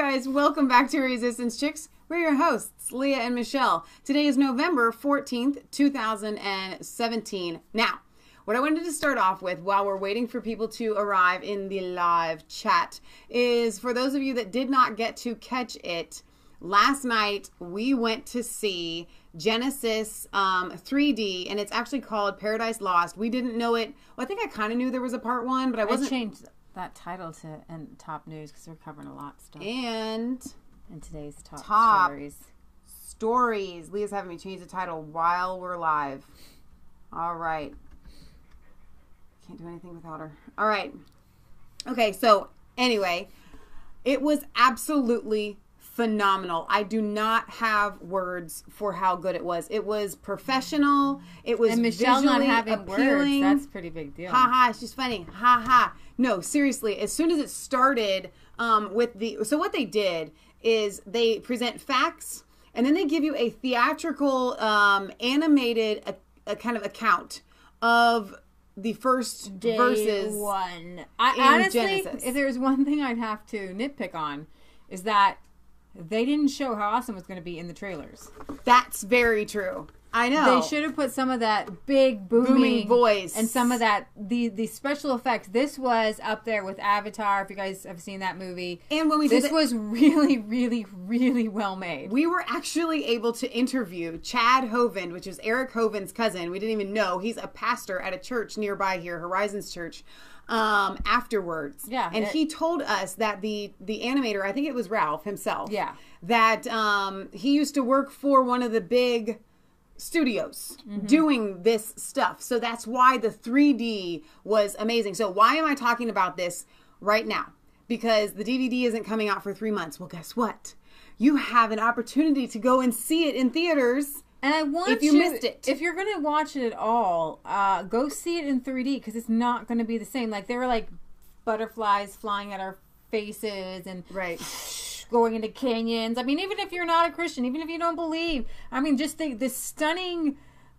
guys, welcome back to Resistance Chicks. We're your hosts, Leah and Michelle. Today is November 14th, 2017. Now, what I wanted to start off with while we're waiting for people to arrive in the live chat is for those of you that did not get to catch it, last night we went to see Genesis 3D, and it's actually called Paradise Lost. We didn't know it. Well, I think I kind of knew there was a part one, but I wasn't. I changed that title to top news because we're covering a lot of stuff. And in today's top stories. Leah's having me change the title while we're live. All right. Can't do anything without her. All right. Okay, so anyway, it was absolutely phenomenal. I do not have words for how good it was. It was professiontal. It was and Michelle visually not having appealing. Words. That's a pretty big deal. Ha ha, she's funny. Ha ha. No, seriously, as soon as it started so what they did is they present facts and then they give you a theatrical animated a kind of account of the first verses one. Honestly, Genesis. If there's one thing I'd have to nitpick on is that they didn't show how awesome it was going to be in the trailers. That's very true. I know. They should have put some of that big booming voice and some of that the special effects. This was up there with Avatar. If you guys have seen that movie, and when this was really, really, really well made. We were actually able to interview Chad Hovind, which is Eric Hovind's cousin. We didn't even know he's a pastor at a church nearby here, Horizons Church. Afterwards, yeah, and he told us that the animator, I think it was Ralph himself, yeah, that he used to work for one of the big studios doing this stuff. So that's why the 3D was amazing. So why am I talking about this right now? Because the DVD isn't coming out for 3 months. Well, guess what? You have an opportunity to go and see it in theaters. And I want if you missed it. If you're going to watch it at all, go see it in 3D because it's not going to be the same. Like, there were like butterflies flying at our faces and going into canyons. I mean, even if you're not a Christian, even if you don't believe, I mean, just the stunning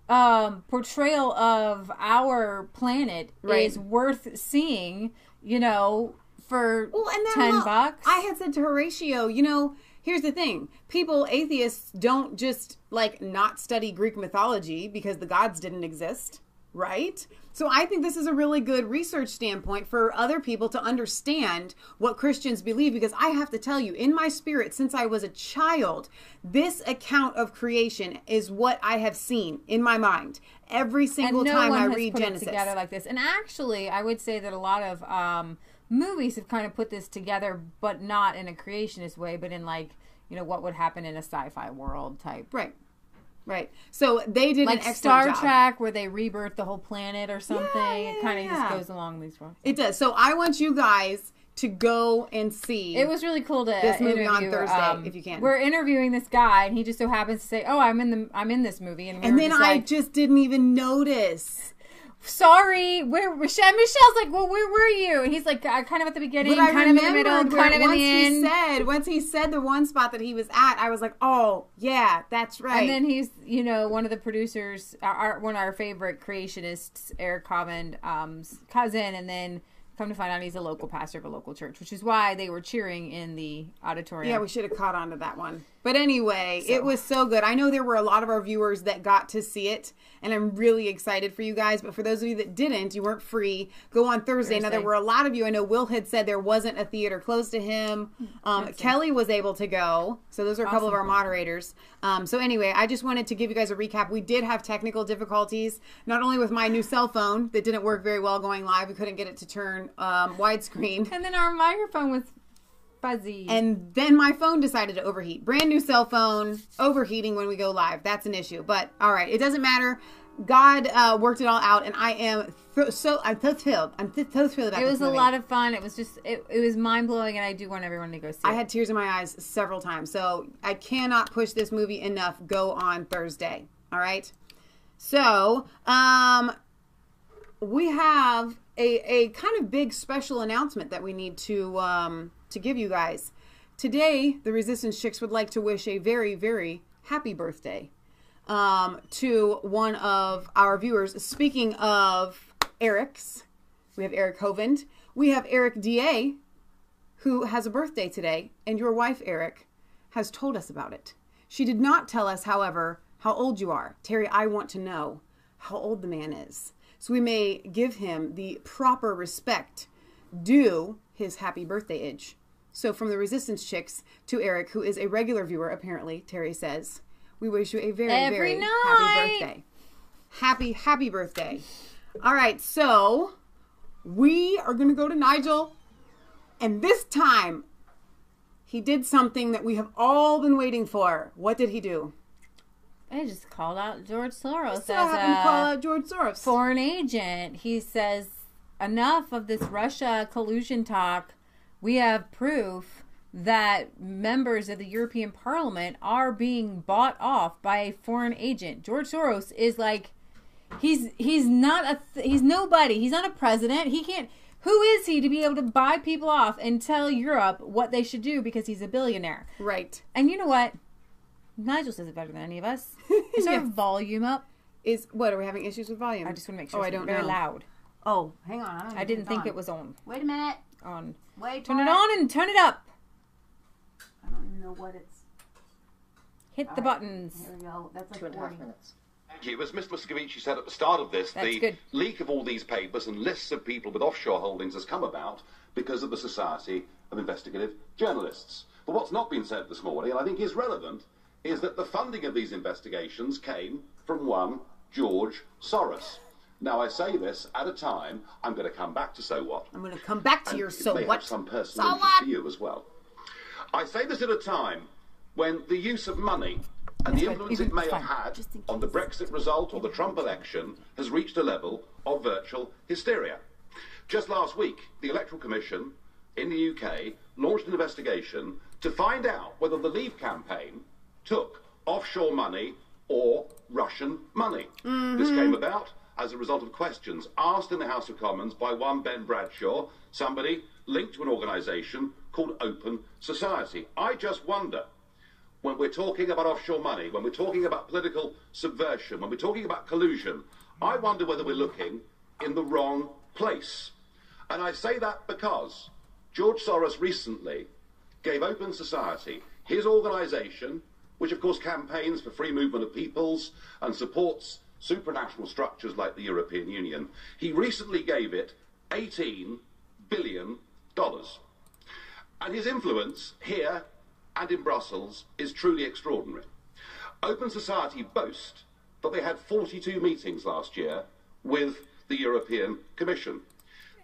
portrayal of our planet is worth seeing, you know, for $10. I had said to Horatio, you know, here's the thing. Atheists don't just like not study Greek mythology because the gods didn't exist, right? So I think this is a really good research standpoint for other people to understand what Christians believe, because I have to tell you, in my spirit, since I was a child, this account of creation is what I have seen in my mind every single time I read Genesis. Together like this. And actually, I would say that a lot of movies have kind of put this together, but not in a creationist way, but in like, you know, what would happen in a sci-fi world type. Right. So they did like an excellent Star job. Trek, where they rebirth the whole planet or something. It kind of just goes along these roads. It does. So I want you guys to go and see. It was really cool to this movie interview, on Thursday, if you can. We're interviewing this guy, and he just so happens to say, "Oh, I'm in this movie," and then I just didn't even notice. Sorry, Michelle's like, well, where were you? And he's like, kind of at the beginning, but kind of in the middle, kind of in the end. Once he said the one spot that he was at, I was like, oh, yeah, that's right. And then he's, you know, one of the producers, one of our favorite creationists, Eric Hovind's cousin, and then come to find out he's a local pastor of a local church, which is why they were cheering in the auditorium. Yeah, we should have caught on to that one. But anyway, it was so good. I know there were a lot of our viewers that got to see it, and I'm really excited for you guys. But for those of you that didn't, you weren't free, go on Thursday. Now, there were a lot of you. I know Will had said there wasn't a theater close to him. Kelly was able to go. So those are a couple of our moderators. So anyway, I just wanted to give you guys a recap. We did have technical difficulties, not only with my new cell phone that didn't work very well going live. We couldn't get it to turn widescreen. And then our microphone was fuzzy. And then my phone decided to overheat. Brand new cell phone, overheating when we go live. That's an issue. But all right, it doesn't matter. God worked it all out, and I am I'm so thrilled. I'm so thrilled about it. It was this movie. A lot of fun. It was just it was mind blowing, and I do want everyone to go see it. I had tears in my eyes several times, so I cannot push this movie enough. Go on Thursday. All right. So we have a kind of big special announcement that we need to give you guys. Today, the Resistance Chicks would like to wish a very, very happy birthday to one of our viewers. Speaking of Eric's, we have Eric Hovind. We have Eric D.A. who has a birthday today, and your wife, Eric, has told us about it. She did not tell us, however, how old you are. Terry, I want to know how old the man is, so we may give him the proper respect due his happy birthday age. So from the Resistance Chicks to Eric, who is a regular viewer, apparently, Terry says, we wish you a very, very happy birthday. Happy birthday. All right, so we are going to go to Nigel. And this time, he did something that we have all been waiting for. What did he do? I just called out George Soros as a George Soros foreign agent. He says, enough of this Russia collusion talk. We have proof that members of the European Parliament are being bought off by a foreign agent. George Soros is like, he's nobody. He's not a president. He can't. Who is he to be able to buy people off and tell Europe what they should do because he's a billionaire? Right. And you know what? Nigel says it better than any of us. Is our volume up? Are we having issues with volume? I just want to make sure I don't very know. loud. Oh, hang on. I didn't think it was on. Wait a minute. On. Wait. Turn it on and turn it up. I don't even know what it's. Hit the buttons. Here we go. That's like 2.5 minutes. Thank you. As Mr. Moscovici said at the start of this, the leak of all these papers and lists of people with offshore holdings has come about because of the Society of Investigative Journalists. But what's not been said this morning, and I think is relevant, is that the funding of these investigations came from one George Soros. Now, I say this at a time, I'm going to come back to so what. I'm going to come back to your so what. It may have some personal interest for you as well. I say this at a time when the use of money and the influence it may have had on the Brexit result or the Trump election has reached a level of virtual hysteria. Just last week, the Electoral Commission in the UK launched an investigation to find out whether the Leave campaign took offshore money or Russian money. This came about as a result of questions asked in the House of Commons by one Ben Bradshaw, somebody linked to an organisation called Open Society. I just wonder, when we're talking about offshore money, when we're talking about political subversion, when we're talking about collusion, I wonder whether we're looking in the wrong place. And I say that because George Soros recently gave Open Society, his organisation, which of course campaigns for free movement of peoples and supports supranational structures like the European Union, he recently gave it $18 billion. And his influence here and in Brussels is truly extraordinary. Open Society boast that they had 42 meetings last year with the European Commission.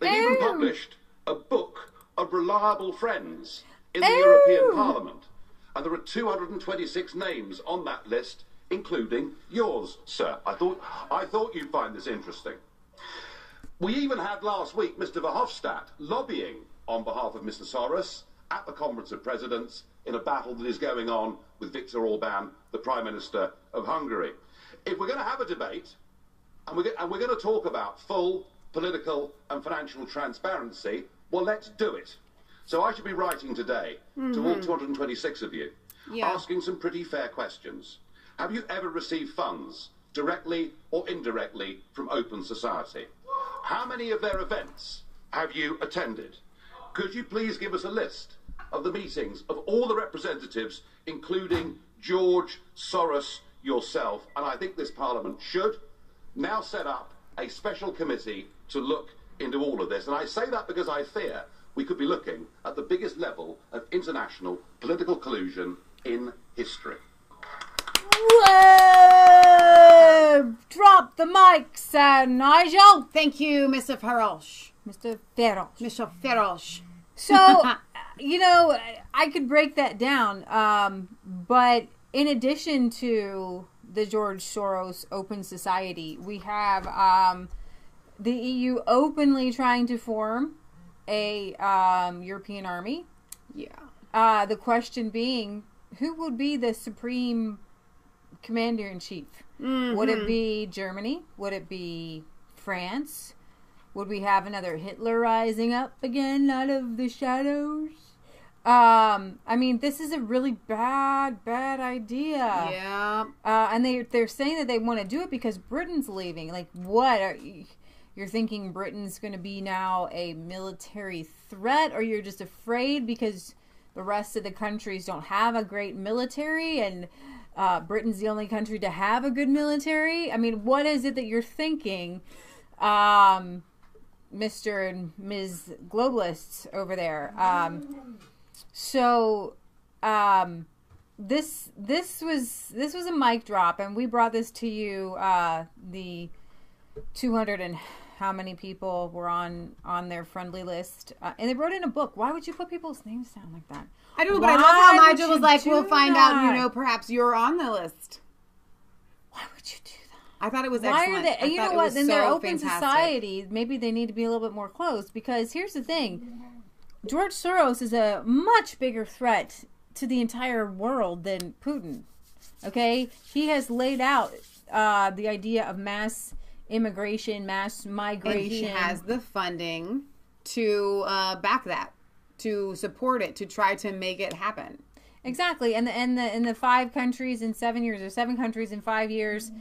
They even published a book of reliable friends in the European Parliament. And there are 226 names on that list, including yours, sir. I thought you'd find this interesting. We even had last week Mr. Verhofstadt lobbying on behalf of Mr. Soros at the Conference of Presidents in a battle that is going on with Viktor Orban, the Prime Minister of Hungary. If we're going to have a debate, and we're going to talk about full political and financial transparency, well, let's do it. So I should be writing today to all 226 of you, asking some pretty fair questions. Have you ever received funds, directly or indirectly, from Open Society? How many of their events have you attended? Could you please give us a list of the meetings of all the representatives, including George Soros yourself? And I think this Parliament should now set up a special committee to look into all of this. And I say that because I fear we could be looking at the biggest level of international political collusion in history. Whoa! Drop the mic, Sir Nigel. Thank you, Mr. Farage. Mr. Farage. Mr. Farage. So, you know, I could break that down, but in addition to the George Soros Open Society, we have the EU openly trying to form a European army. Yeah. The question being, who would be the supreme commander-in-chief? Would it be Germany? Would it be France? Would we have another Hitler rising up again out of the shadows? I mean, this is a really bad idea. Yeah. And they're saying that they want to do it because Britain's leaving. Like, what? you're thinking Britain's going to be now a military threat, or you're just afraid because the rest of the countries don't have a great military and Britain's the only country to have a good military? I mean, what is it that you're thinking, Mr. and Ms. Globalists over there? This was a mic drop, and we brought this to you. The 200 and how many people were on their friendly list, and they wrote in a book. Why would you put people's names down like that? I don't know, but I love how Nigel was like, "We'll find out. Perhaps you're on the list." Why would you do that? I thought it was excellent. Why are they? You know what? In their open society, maybe they need to be a little bit more closed. Because here's the thing: George Soros is a much bigger threat to the entire world than Putin. Okay, he has laid out the idea of mass immigration, mass migration. And he has the funding to back that, to support it, to try to make it happen. Exactly, and the 5 countries in 7 years, or 7 countries in 5 years,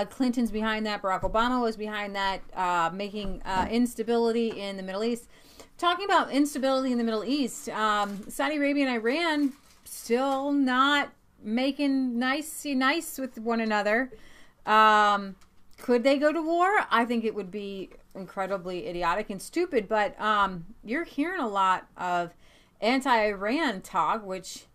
Clinton's behind that. Barack Obama was behind that, making instability in the Middle East. Talking about instability in the Middle East, Saudi Arabia and Iran still not making nice with one another. Could they go to war? I think it would be incredibly idiotic and stupid, but you're hearing a lot of anti-Iran talk, which,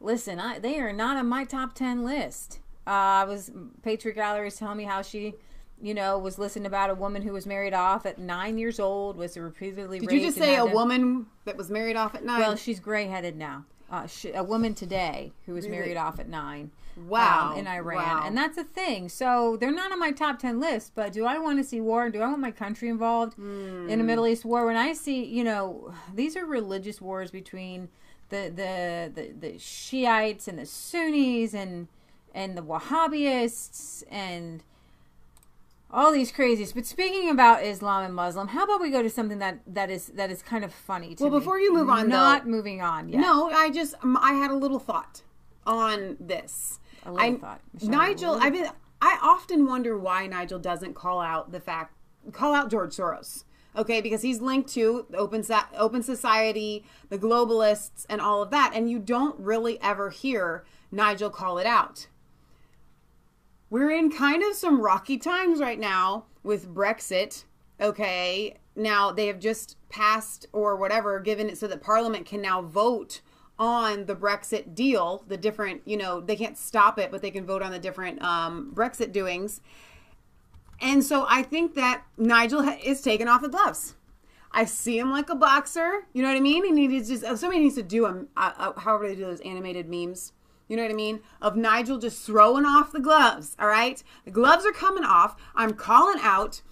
listen, they are not on my top 10 list. Patriot Gallery was telling me how she, was listening about a woman who was married off at 9 years old, was repeatedly raped. Did you just say a woman that was married off at 9? Well, she's gray-headed now. A woman today who was married off at 9. Wow. In Iran. Wow. And that's a thing. So they're not on my top 10 list, but do I want to see war? Do I want my country involved in a Middle East war? When I see, these are religious wars between the Shiites and the Sunnis and the Wahhabists and all these crazies. But speaking about Islam and Muslim, how about we go to something that is kind of funny to me? Well, before you move on, moving on yet. No, I had a little thought on this. Nigel, I often wonder why Nigel doesn't call out George Soros. Okay, because he's linked to the open society, the globalists, and all of that, and you don't really ever hear Nigel call it out. We're in kind of some rocky times right now with Brexit. Okay, now they have just passed or whatever, given it so that Parliament can now vote on the Brexit deal, the different, they can't stop it, but they can vote on the different Brexit doings. And so I think that Nigel is taking off the gloves. I see him like a boxer, you know what I mean? And somebody needs to do however they do those animated memes, you know what I mean? Of Nigel just throwing off the gloves, all right? The gloves are coming off. I'm calling out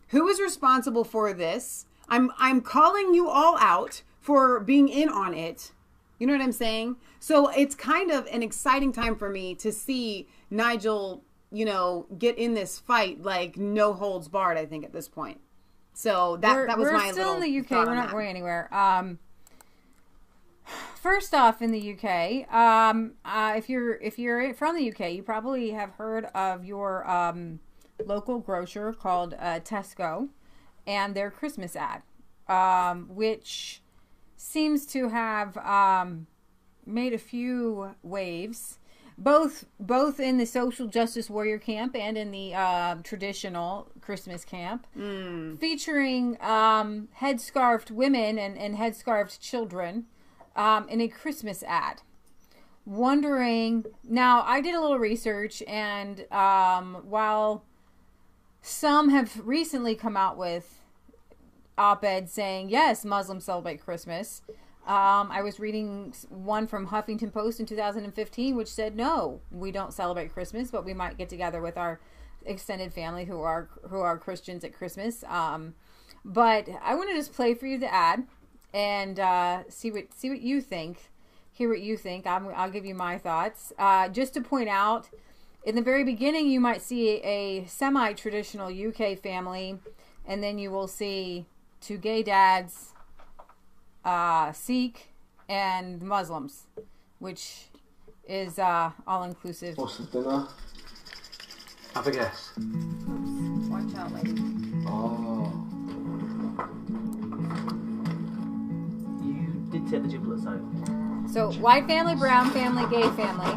who is responsible for this. I'm calling you all out for being in on it. You know what I'm saying? So it's kind of an exciting time for me to see Nigel, get in this fight like no holds barred, I think, at this point. So that was my little. We're still in the UK. We're not going anywhere. First off, in the UK, if you're from the UK, you probably have heard of your local grocer called Tesco and their Christmas ad, which seems to have made a few waves, both in the social justice warrior camp and in the traditional Christmas camp, featuring headscarfed women and headscarfed children in a Christmas ad. Wondering, now I did a little research, and while some have recently come out with op-ed saying, yes, Muslims celebrate Christmas. I was reading one from Huffington Post in 2015, which said, no, we don't celebrate Christmas, but we might get together with our extended family who are Christians at Christmas. But I want to just play for you the ad and see what you think. Hear what you think. I'll give you my thoughts. Just to point out, in the very beginning, you might see a semi-traditional UK family, and then you will see 2 gay dads, Sikh, and Muslims, which is all-inclusive. What's the dinner? Have a guess. Watch out, lady. Oh. take the giblets out. So, white family, brown family, gay family.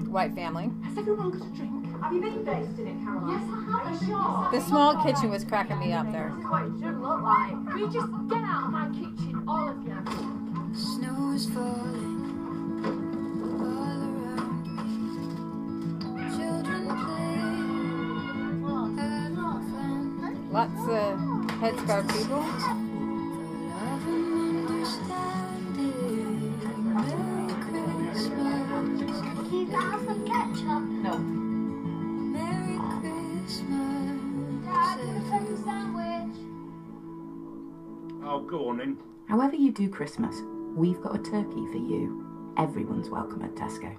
White family. Has everyone got a drink? Have you been based in it, Caroline? Yes, I have. Are you sure? The small kitchen was cracking me up there. That's what it should look like. Will you just get out of my kitchen, all of you? Snow is falling all around me. Children play, having fun. Lots of headscarf people. For love and understanding. Merry Christmas. You got some ketchup? No. Merry Christmas. Dad, can I take a sandwich? Oh, go on then. However you do Christmas, we've got a turkey for you. Everyone's welcome at Tesco.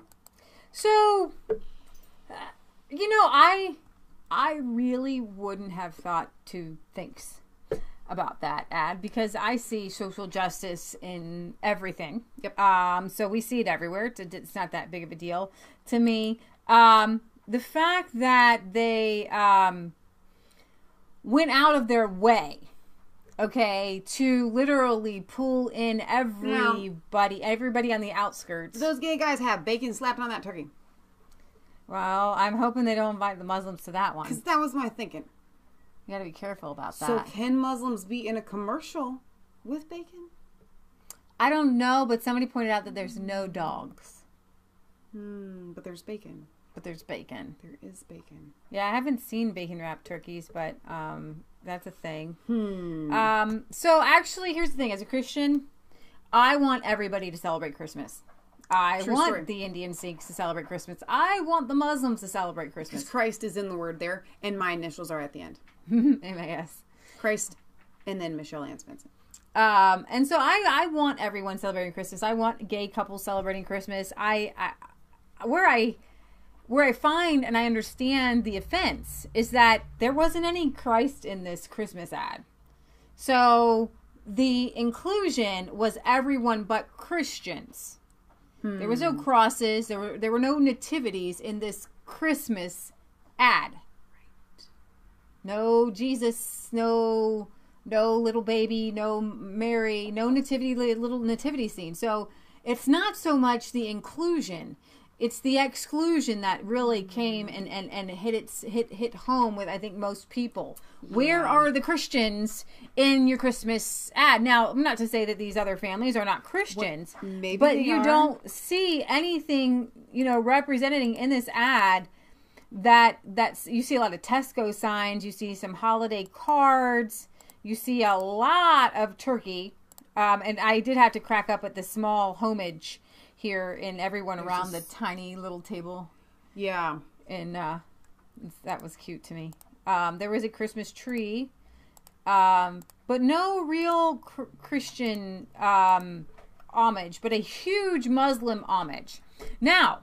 So, I really wouldn't have thought to think about that ad because I see social justice in everything. Yep. So we see it everywhere. It's not that big of a deal to me. The fact that they went out of their way, okay, to literally pull in everybody on the outskirts. Those gay guys have bacon slapped on that turkey. Well, I'm hoping they don't invite the Muslims to that one. Because that was my thinking. You got to be careful about that. So can Muslims be in a commercial with bacon? I don't know, but somebody pointed out that there's no dogs. But there's bacon. There is bacon. Yeah, I haven't seen bacon wrapped turkeys, but that's a thing. So actually, here's the thing. As a Christian, I want everybody to celebrate Christmas. I want the Indian Sikhs to celebrate Christmas. I want the Muslims to celebrate Christmas. Because Christ is in the word there, and my initials are at the end. MAS. Christ, and then Michelle Ann Spencer. And so I want everyone celebrating Christmas. I want gay couples celebrating Christmas. Where I find and I understand the offense is that there wasn't any Christ in this Christmas ad. So the inclusion was everyone but Christians. There was no crosses. There were no nativities in this Christmas ad. Right. No Jesus, no little baby, no Mary, no little nativity scene. So it's not so much the inclusion. It's the exclusion that really came and hit home with, I think, most people. Where are the Christians in your Christmas ad? Now, I'm not to say that these other families are not Christians, but you don't see anything, representing in this ad that's you see a lot of Tesco signs, you see some holiday cards, you see a lot of turkey, and I did have to crack up at the small homage here in everyone around the tiny little table. Yeah. And that was cute to me. There was a Christmas tree, but no real Christian homage, but a huge Muslim homage. Now,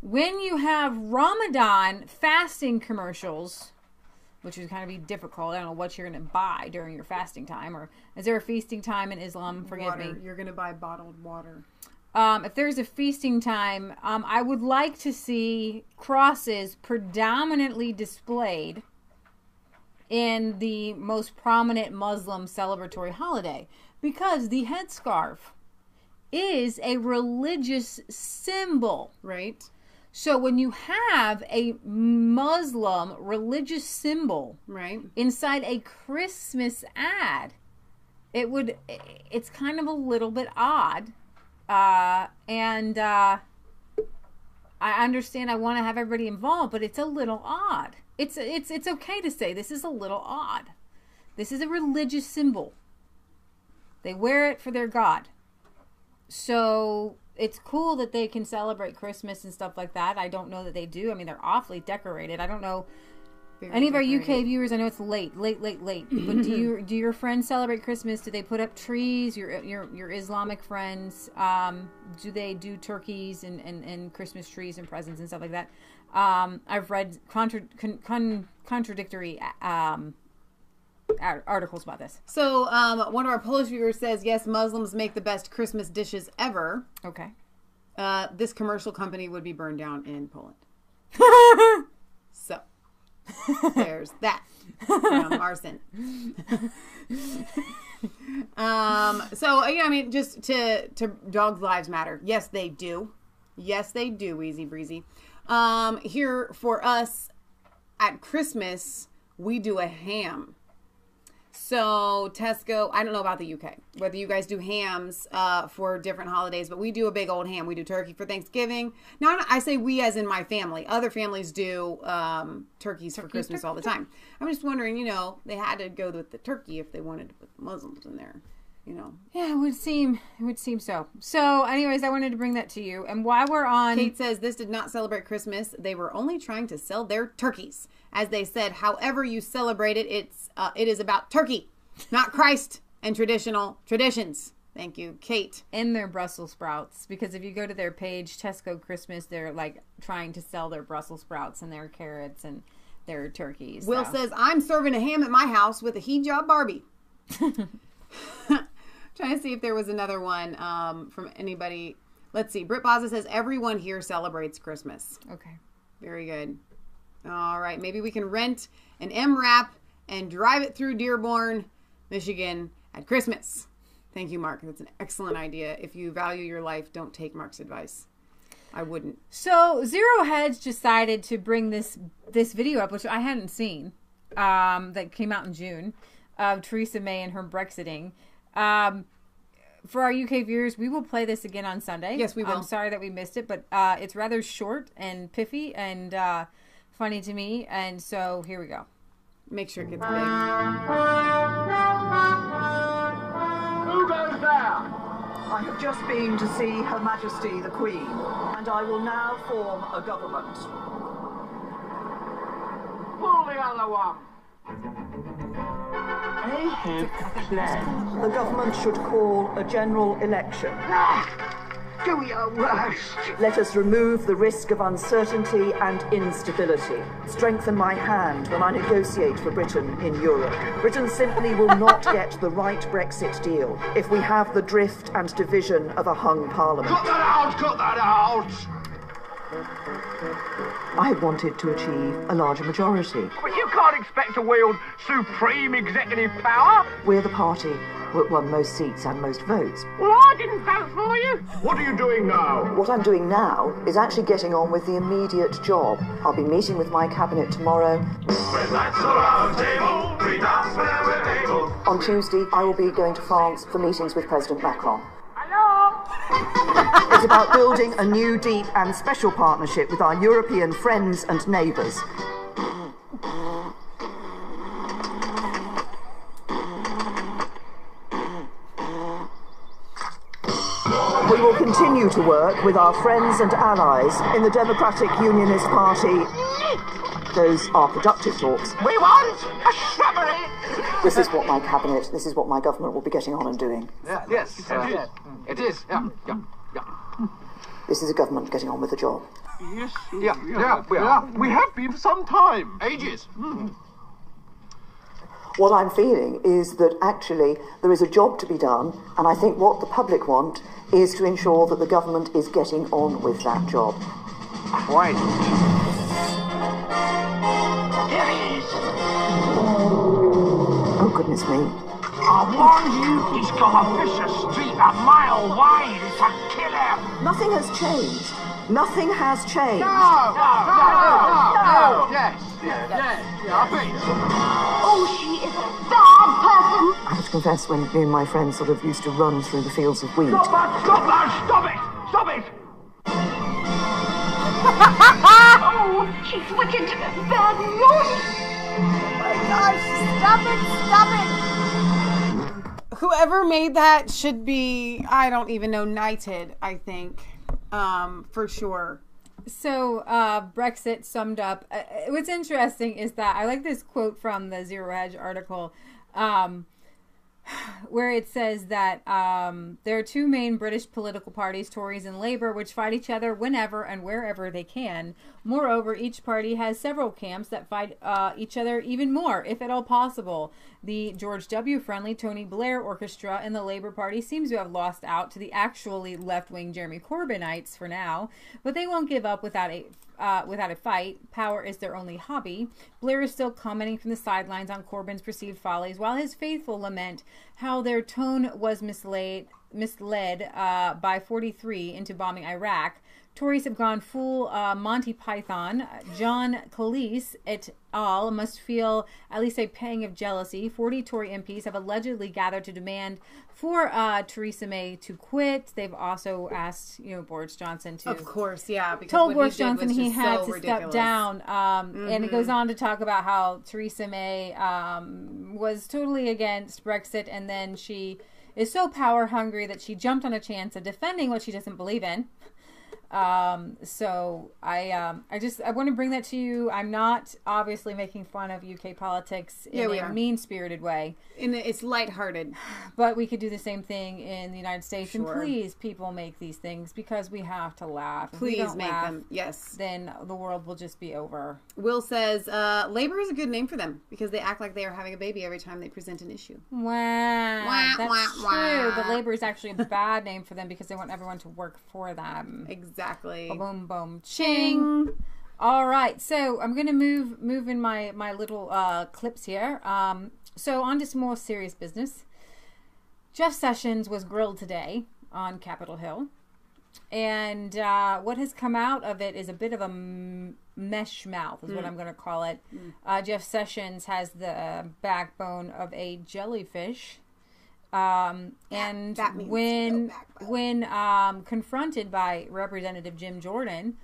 when you have Ramadan fasting commercials, which is kind of be difficult. I don't know what you're going to buy during your fasting time. Or is there a feasting time in Islam? Forgive me. You're going to buy bottled water. If there's a feasting time, I would like to see crosses predominantly displayed in the most prominent Muslim celebratory holiday, because the headscarf is a religious symbol. Right. So when you have a Muslim religious symbol inside a Christmas ad, it's kind of a little bit odd. And I understand I want to have everybody involved, but it's a little odd. It's okay to say this is a little odd. This is a religious symbol. They wear it for their God. So it's cool that they can celebrate Christmas and stuff like that. I don't know that they do. I mean, they're awfully decorated. I don't know. Any of our UK viewers, I know it's late. But do your friends celebrate Christmas? Do they put up trees? Your Islamic friends, do they do turkeys and Christmas trees and presents and stuff like that? I've read contradictory articles about this. So one of our Polish viewers says, yes, Muslims make the best Christmas dishes ever. Okay. This commercial company would be burned down in Poland. So. There's that from Arson. So yeah, I mean, just to dogs' lives matter. Yes, they do. Yes, they do. Easy breezy. Here for us at Christmas, we do a ham. So Tesco, I don't know about the UK, whether you guys do hams for different holidays, but we do a big old ham. We do turkey for Thanksgiving. Now, I say we as in my family. Other families do turkeys for Christmas all the time. I'm just wondering, you know, they had to go with the turkey if they wanted to put the Muslims in there, you know. Yeah, it would seem so. So, anyways, I wanted to bring that to you. And while we're on... Kate says, this did not celebrate Christmas. They were only trying to sell their turkeys. As they said, however you celebrate it, it is about turkey, not Christ and traditions. Thank you, Kate. And their Brussels sprouts. Because if you go to their page, Tesco Christmas, they're like trying to sell their Brussels sprouts and their carrots and their turkeys. Will says, I'm serving a ham at my house with a hijab Barbie. Trying to see if there was another one from anybody. Let's see. Britt Baza says, everyone here celebrates Christmas. Okay. Very good. All right. Maybe we can rent an MRAP and drive it through Dearborn, Michigan at Christmas. Thank you, Mark. That's an excellent idea. If you value your life, don't take Mark's advice. I wouldn't. So Zero Hedge decided to bring this video up, which I hadn't seen, that came out in June, of Theresa May and her Brexiting. For our UK viewers, we will play this again on Sunday. Yes, we will. I'm sorry that we missed it, but it's rather short and piffy and funny to me. And so here we go. Make sure it gets big. Who goes there? I have just been to see Her Majesty the Queen, and I will now form a government. Pull the other one. I have plans. The government should call a general election. Do your worst. Let us remove the risk of uncertainty and instability. Strengthen my hand when I negotiate for Britain in Europe. Britain simply will not get the right Brexit deal if we have the drift and division of a hung parliament. Cut that out! Cut that out! I had wanted to achieve a larger majority. But you can't expect to wield supreme executive power. We're the party that won most seats and most votes. Well, I didn't vote for you. What are you doing now? What I'm doing now is actually getting on with the immediate job. I'll be meeting with my cabinet tomorrow. On Tuesday, I will be going to France for meetings with President Macron. It's about building a new, deep and special partnership with our European friends and neighbours. We will continue to work with our friends and allies in the Democratic Unionist Party. Those are productive talks. We want a shrubbery. This is what my cabinet, this is what my government will be getting on and doing. Yeah, yes, it is. Yeah. This is a government getting on with the job. Yes. Yeah, we are. We have been for some time. Ages. What I'm feeling is that actually there is a job to be done, and I think what the public want is to ensure that the government is getting on with that job. Quite. Here he is. Oh, goodness me. I warned you, he's got a vicious streak a mile wide. It's a killer. Nothing has changed. Nothing has changed. No. Yes, I bet. Oh, she is a bad person. I have to confess, when me and my friends sort of used to run through the fields of wheat. Stop it! Oh, she's wicked. Bad news. Oh my gosh, stop it. Whoever made that should be, I don't even know, knighted, I think, for sure. So, Brexit summed up. What's interesting is that I like this quote from the Zero Hedge article, where it says that there are two main British political parties, Tories and Labour, which fight each other whenever and wherever they can. Moreover, each party has several camps that fight each other even more, if at all possible. The George W. friendly Tony Blair orchestra in the Labour Party seems to have lost out to the actually left-wing Jeremy Corbynites for now, but they won't give up without without a fight. Power is their only hobby. Blair is still commenting from the sidelines on Corbyn's perceived follies, while his faithful lament how their tone was misled by 43 into bombing Iraq. Tories have gone full Monty Python. John Calise et al. Must feel at least a pang of jealousy. 40 Tory MPs have allegedly gathered to demand for Theresa May to quit. They've also asked, Boris Johnson to... Of course, yeah. Because told Boris Johnson he had to step down. And it goes on to talk about how Theresa May was totally against Brexit, and then she is so power hungry that she jumped on a chance of defending what she doesn't believe in. So I want to bring that to you. I'm not obviously making fun of UK politics in a mean-spirited way. It's lighthearted. But we could do the same thing in the United States. Sure. And please, people, make these things because we have to laugh. Please make them. Yes. Then the world will just be over. Will says, Labour is a good name for them because they act like they are having a baby every time they present an issue. Wow. That's true. But Labour is actually a bad name for them because they want everyone to work for them. Exactly. Boom, boom, ching. All right, so I'm going to move in my little clips here. So on to some more serious business. Jeff Sessions was grilled today on Capitol Hill, and what has come out of it is a bit of a mesh mouth, is what I'm going to call it. Jeff Sessions has the backbone of a jellyfish. And when confronted by Representative Jim Jordan,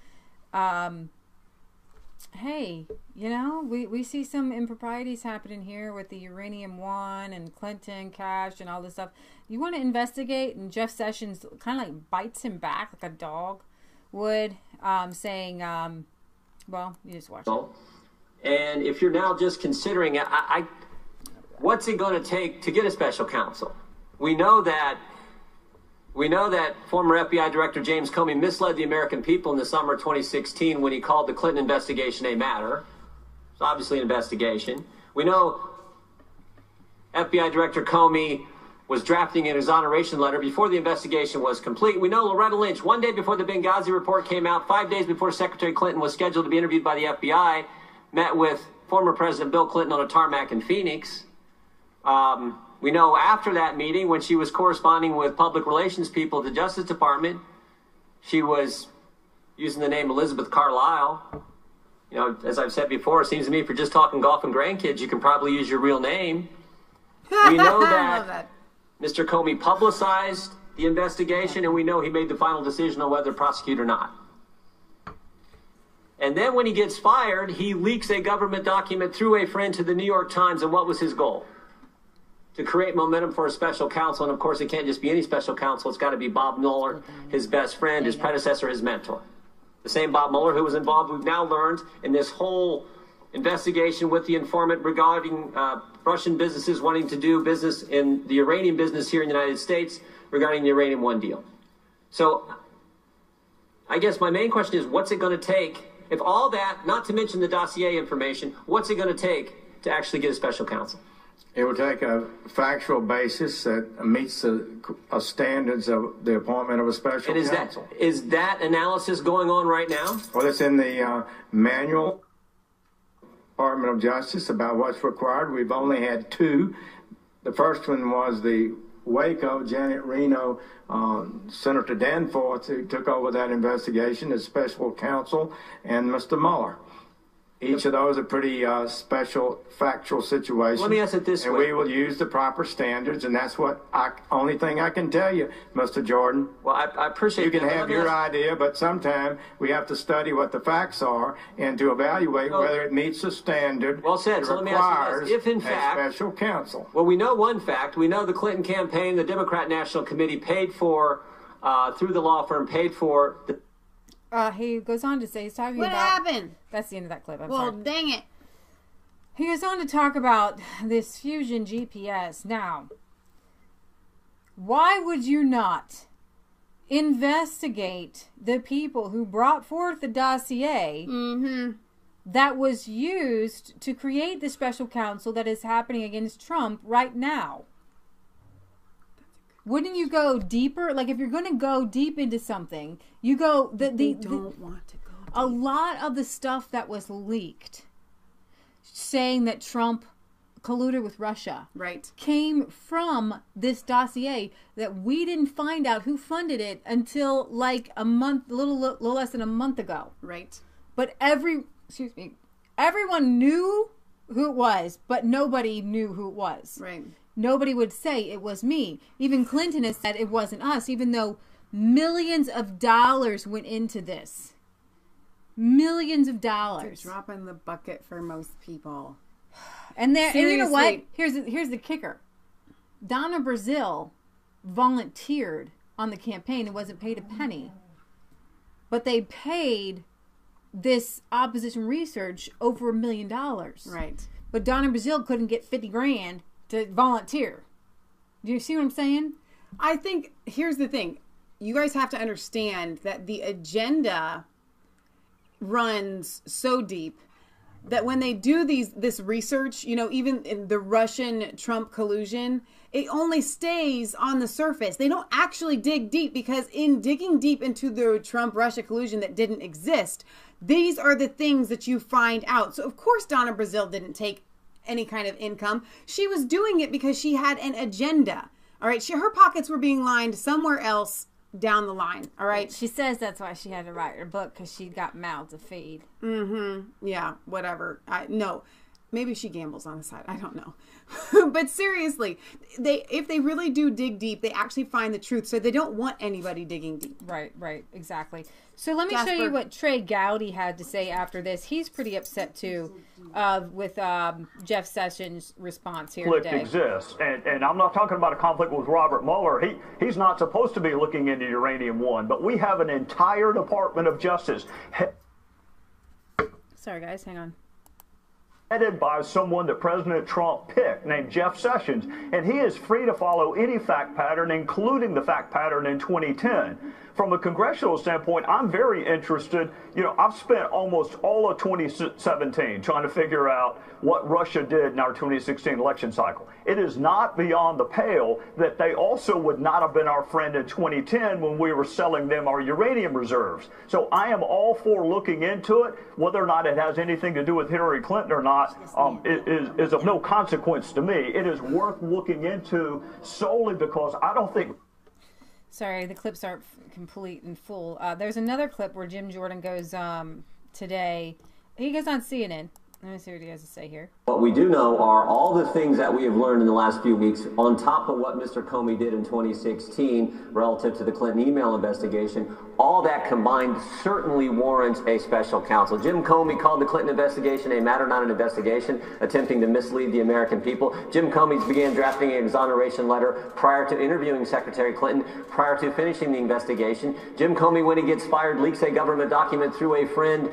hey, we see some improprieties happening here with the Uranium One and Clinton cash and all this stuff. You want to investigate? And Jeff Sessions kind of like bites him back like a dog would, saying, well, you just watch it. And if you're now just considering, what's it going to take to get a special counsel? We know that former FBI Director James Comey misled the American people in the summer of 2016 when he called the Clinton investigation a matter. It's obviously an investigation. We know FBI Director Comey was drafting an exoneration letter before the investigation was complete. We know Loretta Lynch, one day before the Benghazi report came out, 5 days before Secretary Clinton was scheduled to be interviewed by the FBI, met with former President Bill Clinton on a tarmac in Phoenix. We know after that meeting, when she was corresponding with public relations people at the Justice Department, she was using the name Elizabeth Carlisle. As I've said before, it seems to me if you're just talking golf and grandkids, you can probably use your real name. We know that Mr. Comey publicized the investigation, and we know he made the final decision on whether to prosecute or not. And then when he gets fired, he leaks a government document through a friend to the New York Times, and what was his goal? To create momentum for a special counsel, and of course it can't just be any special counsel. It's got to be Bob Mueller, his best friend, his predecessor, his mentor. The same Bob Mueller who was involved, we've now learned, in this whole investigation with the informant regarding Russian businesses wanting to do business in the uranium business here in the United States regarding the Uranium One deal. So I guess my main question is, what's it going to take, if all that, not to mention the dossier information, what's it going to take to actually get a special counsel? It will take a factual basis that meets the standards of the appointment of a special counsel. Is that analysis going on right now? Well, it's in the manual Department of Justice about what's required. We've only had two. The first one was the Waco, Janet Reno, Senator Danforth, who took over that investigation as special counsel, and Mr. Mueller. Each of those are pretty special factual situations. Let me ask it this way. And we will use the proper standards, and that's what only thing I can tell you, Mr. Jordan. Well, I appreciate that. You can have your idea, but sometimes we have to study what the facts are and to evaluate whether it meets the standard. Well said. So let me ask you this. If in fact, a special counsel. Well, we know one fact. We know the Clinton campaign, the Democrat National Committee paid for, through the law firm, paid for the... He goes on to say, he's talking about... What happened? That's the end of that clip. I'm sorry. Well, dang it. He goes on to talk about this Fusion GPS. Now, why would you not investigate the people who brought forth the dossier that was used to create the special counsel that is happening against Trump right now? Wouldn't you go deeper? Like, if you're going to go deep into something, you go... They don't want to go A lot of the stuff that was leaked saying that Trump colluded with Russia came from this dossier that we didn't find out who funded it until like a little less than a month ago. Right. But everyone knew who it was, but nobody knew who it was. Right. Nobody would say it was me. Even Clinton has said it wasn't us, even though millions of dollars went into this. Millions of dollars. They're dropping the bucket for most people. And you know what? Here's the kicker. Donna Brazile volunteered on the campaign and wasn't paid a penny. But they paid this opposition research over $1 million. Right. But Donna Brazile couldn't get 50 grand to volunteer. Do you see what I'm saying? I think, here's the thing. You guys have to understand that the agenda runs so deep that when they do this research, you know, even in the Russian-Trump collusion, it only stays on the surface. They don't actually dig deep, because in digging deep into the Trump-Russia collusion that didn't exist, these are the things that you find out. So, of course, Donna Brazile didn't take any kind of income. She was doing it because she had an agenda. All right? Her pockets were being lined somewhere else down the line. All right? She says that's why she had to write her book, because she got mouths to feed. Mm-hmm. Yeah, whatever. No. Maybe she gambles on the side. I don't know. But seriously, if they really do dig deep, they actually find the truth. So they don't want anybody digging deep. Right, exactly. So let me show you what Trey Gowdy had to say after this. He's pretty upset too with Jeff Sessions' response here today. Exists, and I'm not talking about a conflict with Robert Mueller. He's not supposed to be looking into Uranium One, but we have an entire Department of Justice. Sorry, guys, hang on. Headed by someone that President Trump picked named Jeff Sessions, and he is free to follow any fact pattern, including the fact pattern in 2010. From a congressional standpoint, I'm very interested. You know, I've spent almost all of 2017 trying to figure out what Russia did in our 2016 election cycle. It is not beyond the pale that they also would not have been our friend in 2010 when we were selling them our uranium reserves. So I am all for looking into it. Whether or not it has anything to do with Hillary Clinton or not is of no consequence to me. It is worth looking into solely because I don't think... Sorry, the clips aren't complete and full. There's another clip where Jim Jordan goes today. He goes on CNN. Let me see what he has to say here. What we do know are all the things that we have learned in the last few weeks on top of what Mr. Comey did in 2016 relative to the Clinton email investigation. All that combined certainly warrants a special counsel. Jim Comey called the Clinton investigation a matter, not an investigation, attempting to mislead the American people. Jim Comey began drafting an exoneration letter prior to interviewing Secretary Clinton, prior to finishing the investigation. Jim Comey, when he gets fired, leaks a government document through a friend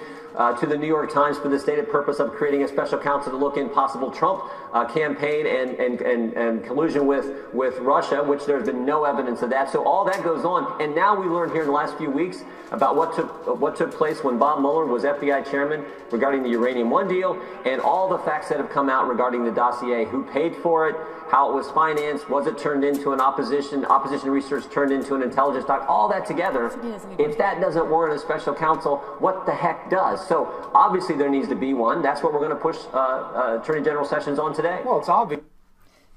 to the New York Times for the stated purpose of creating a special counsel to look in possible Trump campaign and collusion with Russia, which there's been no evidence of that. So all that goes on. And now we learned here in the last few weeks about what took place when Bob Mueller was FBI chairman regarding the Uranium One deal, and all the facts that have come out regarding the dossier, who paid for it, how it was financed, was it turned into an opposition research turned into an intelligence doc, all that together. If that doesn't warrant a special counsel, what the heck does? So obviously there needs to be one. That's what we're going to push Attorney General Sessions on today. Well, it's obvious.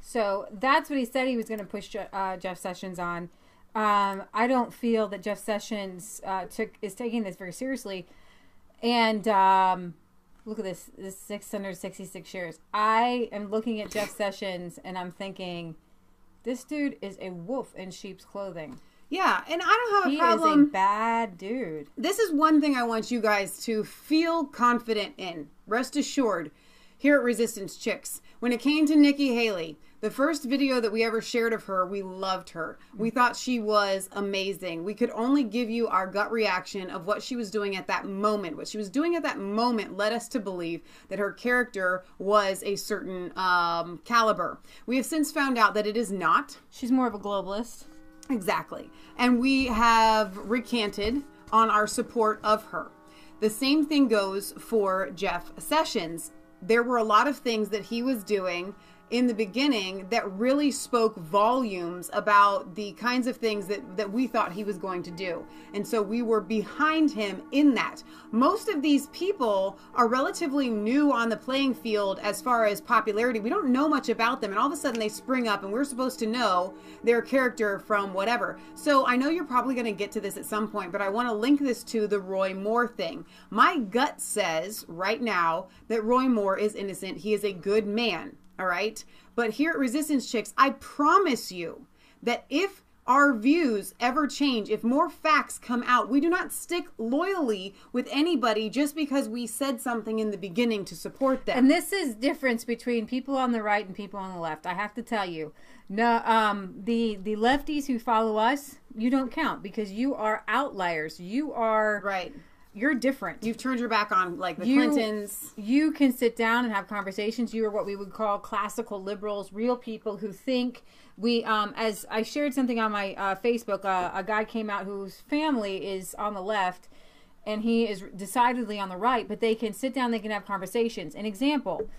So that's what he said he was going to push Jeff Sessions on. I don't feel that Jeff Sessions is taking this very seriously. And look at this 666 shares. I am looking at Jeff Sessions and I'm thinking, this dude is a wolf in sheep's clothing. Yeah, and I don't have a problem. He is a bad dude. This is one thing I want you guys to feel confident in. Rest assured, here at Resistance Chicks, when it came to Nikki Haley, the first video that we ever shared of her, we loved her. We thought she was amazing. We could only give you our gut reaction of what she was doing at that moment. What she was doing at that moment led us to believe that her character was a certain caliber. We have since found out that it is not. She's more of a globalist. Exactly. And we have recanted on our support of her. The same thing goes for Jeff Sessions. There were a lot of things that he was doing in the beginning that really spoke volumes about the kinds of things that we thought he was going to do. And so we were behind him in that. Most of these people are relatively new on the playing field as far as popularity. We don't know much about them, and all of a sudden they spring up, and we're supposed to know their character from whatever. So I know you're probably going to get to this at some point, but I want to link this to the Roy Moore thing. My gut says right now that Roy Moore is innocent. He is a good man. All right. But here at Resistance Chicks, I promise you that if our views ever change, if more facts come out, we do not stick loyally with anybody just because we said something in the beginning to support them. And this is difference between people on the right and people on the left. I have to tell you, no, the lefties who follow us, you don't count because you are outliers. You are right. You're different. You've turned your back on like the Clintons. You can sit down and have conversations. You are what we would call classical liberals, real people who think we, as I shared something on my Facebook, a guy came out whose family is on the left and he is decidedly on the right, but they can sit down, they can have conversations. An example,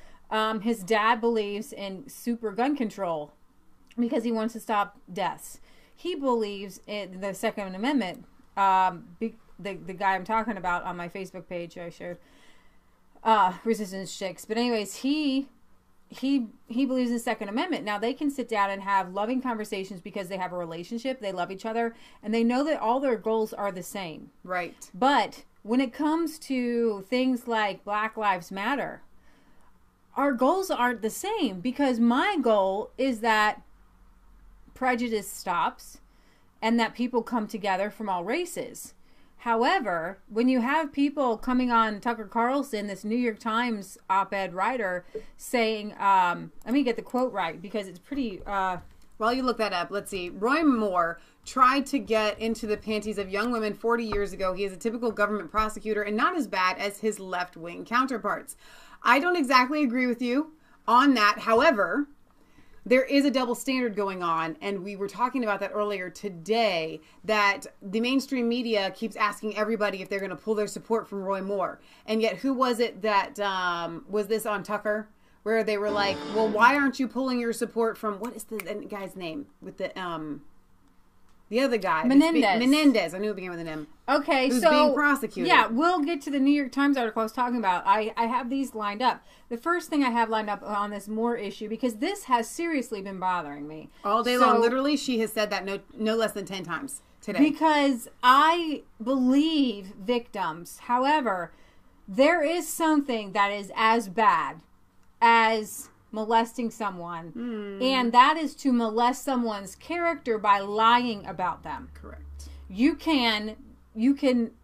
his dad believes in super gun control because he wants to stop deaths. He believes in the Second Amendment, the guy I'm talking about on my Facebook page I shared, Resistance Chicks. But anyways, he believes in the Second Amendment. Now they can sit down and have loving conversations because they have a relationship, they love each other, and they know that all their goals are the same. Right. But when it comes to things like Black Lives Matter, our goals aren't the same because my goal is that prejudice stops and that people come together from all races. However, when you have people coming on Tucker Carlson, this New York Times op-ed writer, saying, let me get the quote right because it's pretty... While you look that up, let's see. Roy Moore tried to get into the panties of young women 40 years ago. He is a typical government prosecutor and not as bad as his left-wing counterparts. I don't exactly agree with you on that. However, there is a double standard going on, and we were talking about that earlier today, that the mainstream media keeps asking everybody if they're going to pull their support from Roy Moore. And yet, who was it that, was this on Tucker? Where they were like, well, why aren't you pulling your support from, what is the guy's name? With the other guy. Menendez. I knew it began with an M. Okay, who's being prosecuted. Yeah, we'll get to the New York Times article I was talking about. I have these lined up. The first thing I have lined up on this Moore issue, because this has seriously been bothering me. All day long. Literally, she has said that no less than 10 times today. Because I believe victims. However, there is something that is as bad as molesting someone, and that is to molest someone's character by lying about them. Correct. You can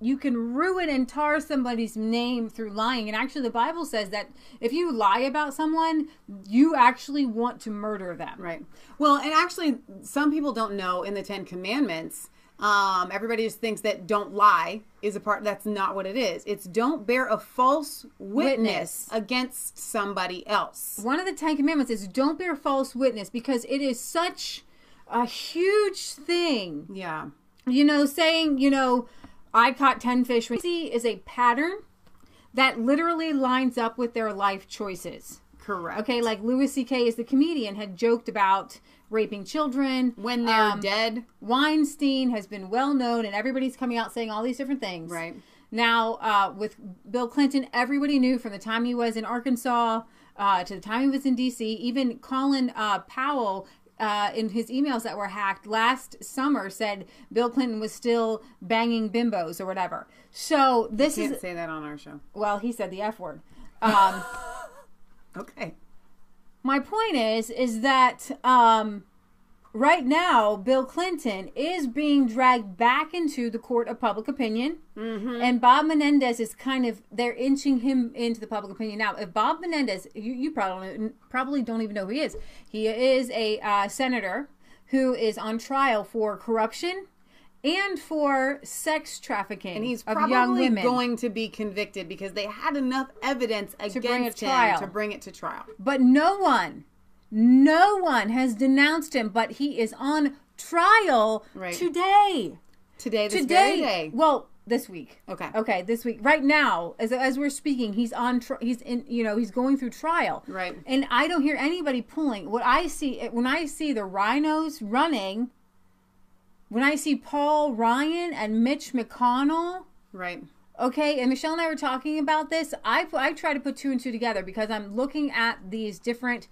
ruin and tar somebody's name through lying, and actually the Bible says that if you lie about someone, you actually want to murder them. Right. Well, and actually some people don't know in the 10 Commandments, everybody just thinks that don't lie is a part. That's not what it is. It's don't bear a false witness against somebody else. One of the 10 Commandments is don't bear false witness because it is such a huge thing. Yeah. Saying, I caught 10 fish. Is a pattern that literally lines up with their life choices. Correct. Okay, like Louis C.K. is the comedian, had joked about raping children. When they're dead. Weinstein has been well known, and everybody's coming out saying all these different things. Right. Now, with Bill Clinton, everybody knew from the time he was in Arkansas to the time he was in D.C., even Colin Powell, in his emails that were hacked last summer, said Bill Clinton was still banging bimbos or whatever. So this can't say that on our show. Well, he said the F word. Okay. My point is that right now, Bill Clinton is being dragged back into the court of public opinion. Mm-hmm. And Bob Menendez is they're inching him into the public opinion. Now, if Bob Menendez, you probably don't even know who he is. He is a senator who is on trial for corruption and for sex trafficking, and he's of young women. Going to be convicted because they had enough evidence against him to bring it to trial. But no one has denounced him, but he is on trial today. Today, this very day. Well, This week. Okay. Okay, this week. Right now, as we're speaking, he's going through trial. Right. And I don't hear anybody pulling. When I see the rhinos running, when I see Paul Ryan and Mitch McConnell. Right. Okay, and Michelle and I were talking about this. I try to put two and two together because I'm looking at these different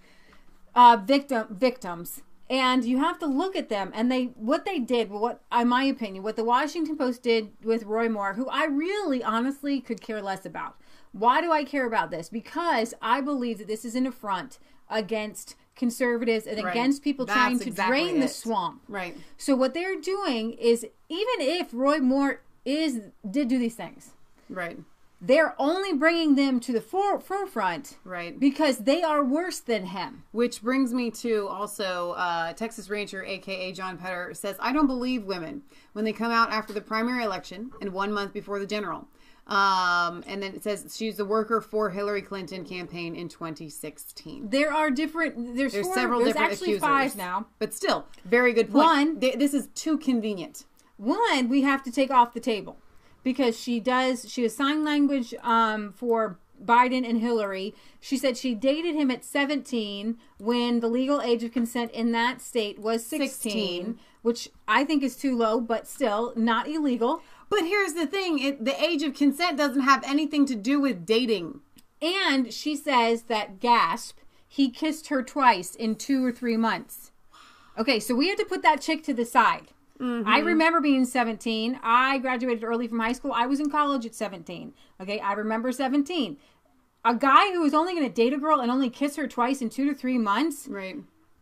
victims. And you have to look at them, and what they did, in my opinion, what the Washington Post did with Roy Moore, who I really, honestly, could care less about. Why do I care about this? Because I believe that this is an affront against conservatives and against people trying to drain the swamp. Right. So what they're doing is, even if Roy Moore did do these things, right, they're only bringing them to the forefront, right, because they are worse than him. Which brings me to also Texas Rancher, aka John Petter, says, I don't believe women when they come out after the primary election and 1 month before the general. And then it says she's the worker for Hillary Clinton campaign in 2016. There are different. There's several different actually accusers. 5 now, but still, very good point. One, this is too convenient. One, we have to take off the table. Because she has sign language for Biden and Hillary. She said she dated him at 17 when the legal age of consent in that state was 16. Which I think is too low, but still not illegal. But here's the thing. The age of consent doesn't have anything to do with dating. And she says that, gasp, he kissed her twice in 2 or 3 months. Okay, so we have to put that chick to the side. Mm-hmm. I remember being 17. I graduated early from high school. I was in college at 17. Okay, I remember 17. A guy who was only going to date a girl and only kiss her twice in 2 to 3 months. Right.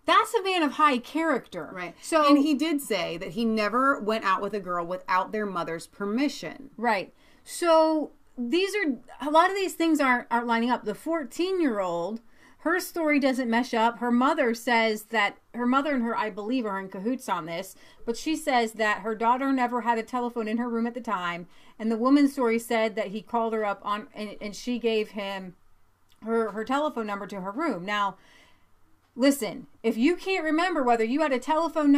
That's a man of high character. Right. So, and he did say that he never went out with a girl without their mother's permission. Right. So a lot of these things aren't lining up. The 14-year-old, her story doesn't mesh up. Her mother says that her mother and her, I believe, are in cahoots on this. But she says that her daughter never had a telephone in her room at the time. And the woman's story said that he called her up and she gave him her telephone number to her room. Now, listen, if you can't remember whether you had a telephone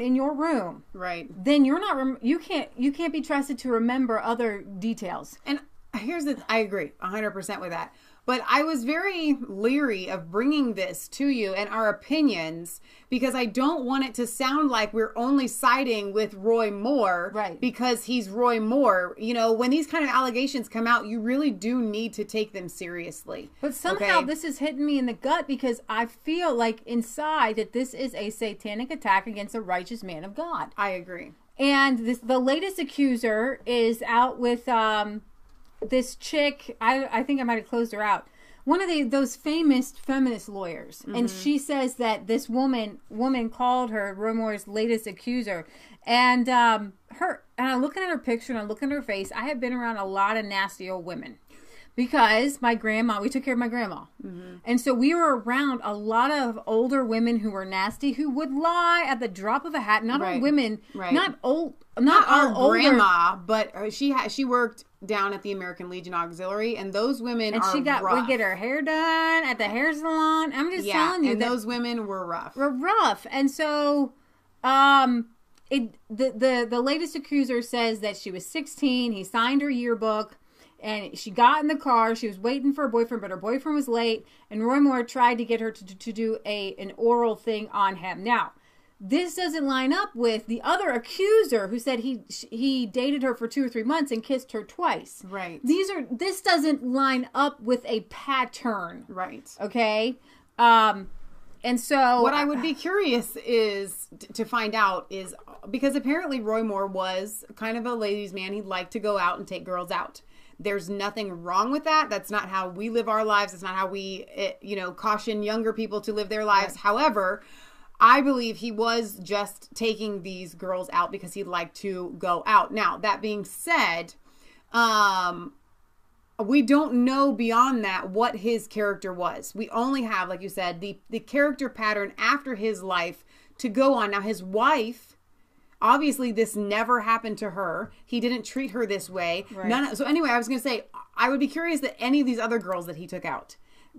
in your room, right, then you can't be trusted to remember other details. And I agree 100% with that. But I was very leery of bringing this to you and our opinions because I don't want it to sound like we're only siding with Roy Moore, right, because he's Roy Moore. You know, when these kind of allegations come out, you really do need to take them seriously. But somehow this is hitting me in the gut because I feel like inside that this is a satanic attack against a righteous man of God. I agree. And the latest accuser is out with this chick. I think I might have closed her out. One of those famous feminist lawyers, mm-hmm, and she says that this woman called her Roy Moore's latest accuser, and I'm looking at her picture and I'm looking at her face. I have been around a lot of nasty old women because we took care of my grandma, mm-hmm, and so we were around a lot of older women who were nasty, who would lie at the drop of a hat. Not all women, not all grandma, but she worked down at the American Legion Auxiliary, and those women would get her hair done at the hair salon. I'm just telling you, and those women were rough. And so, the latest accuser says that she was 16. He signed her yearbook, and she got in the car. She was waiting for her boyfriend, but her boyfriend was late, and Roy Moore tried to get her to do an oral thing on him. Now, this doesn't line up with the other accuser who said he dated her for 2 or 3 months and kissed her twice. Right. This doesn't line up with a pattern. Right. Okay. And so what I would be curious is to find out is because apparently Roy Moore was kind of a ladies' man. He liked to go out and take girls out. There's nothing wrong with that. That's not how we live our lives. It's not how we, caution younger people to live their lives. Right. However, I believe he was just taking these girls out because he'd like to go out. Now, that being said, we don't know beyond that what his character was. We only have, like you said, the character pattern after his life to go on. Now, his wife, obviously, this never happened to her. He didn't treat her this way. Right. So anyway, I was going to say, I would be curious that any of these other girls that he took out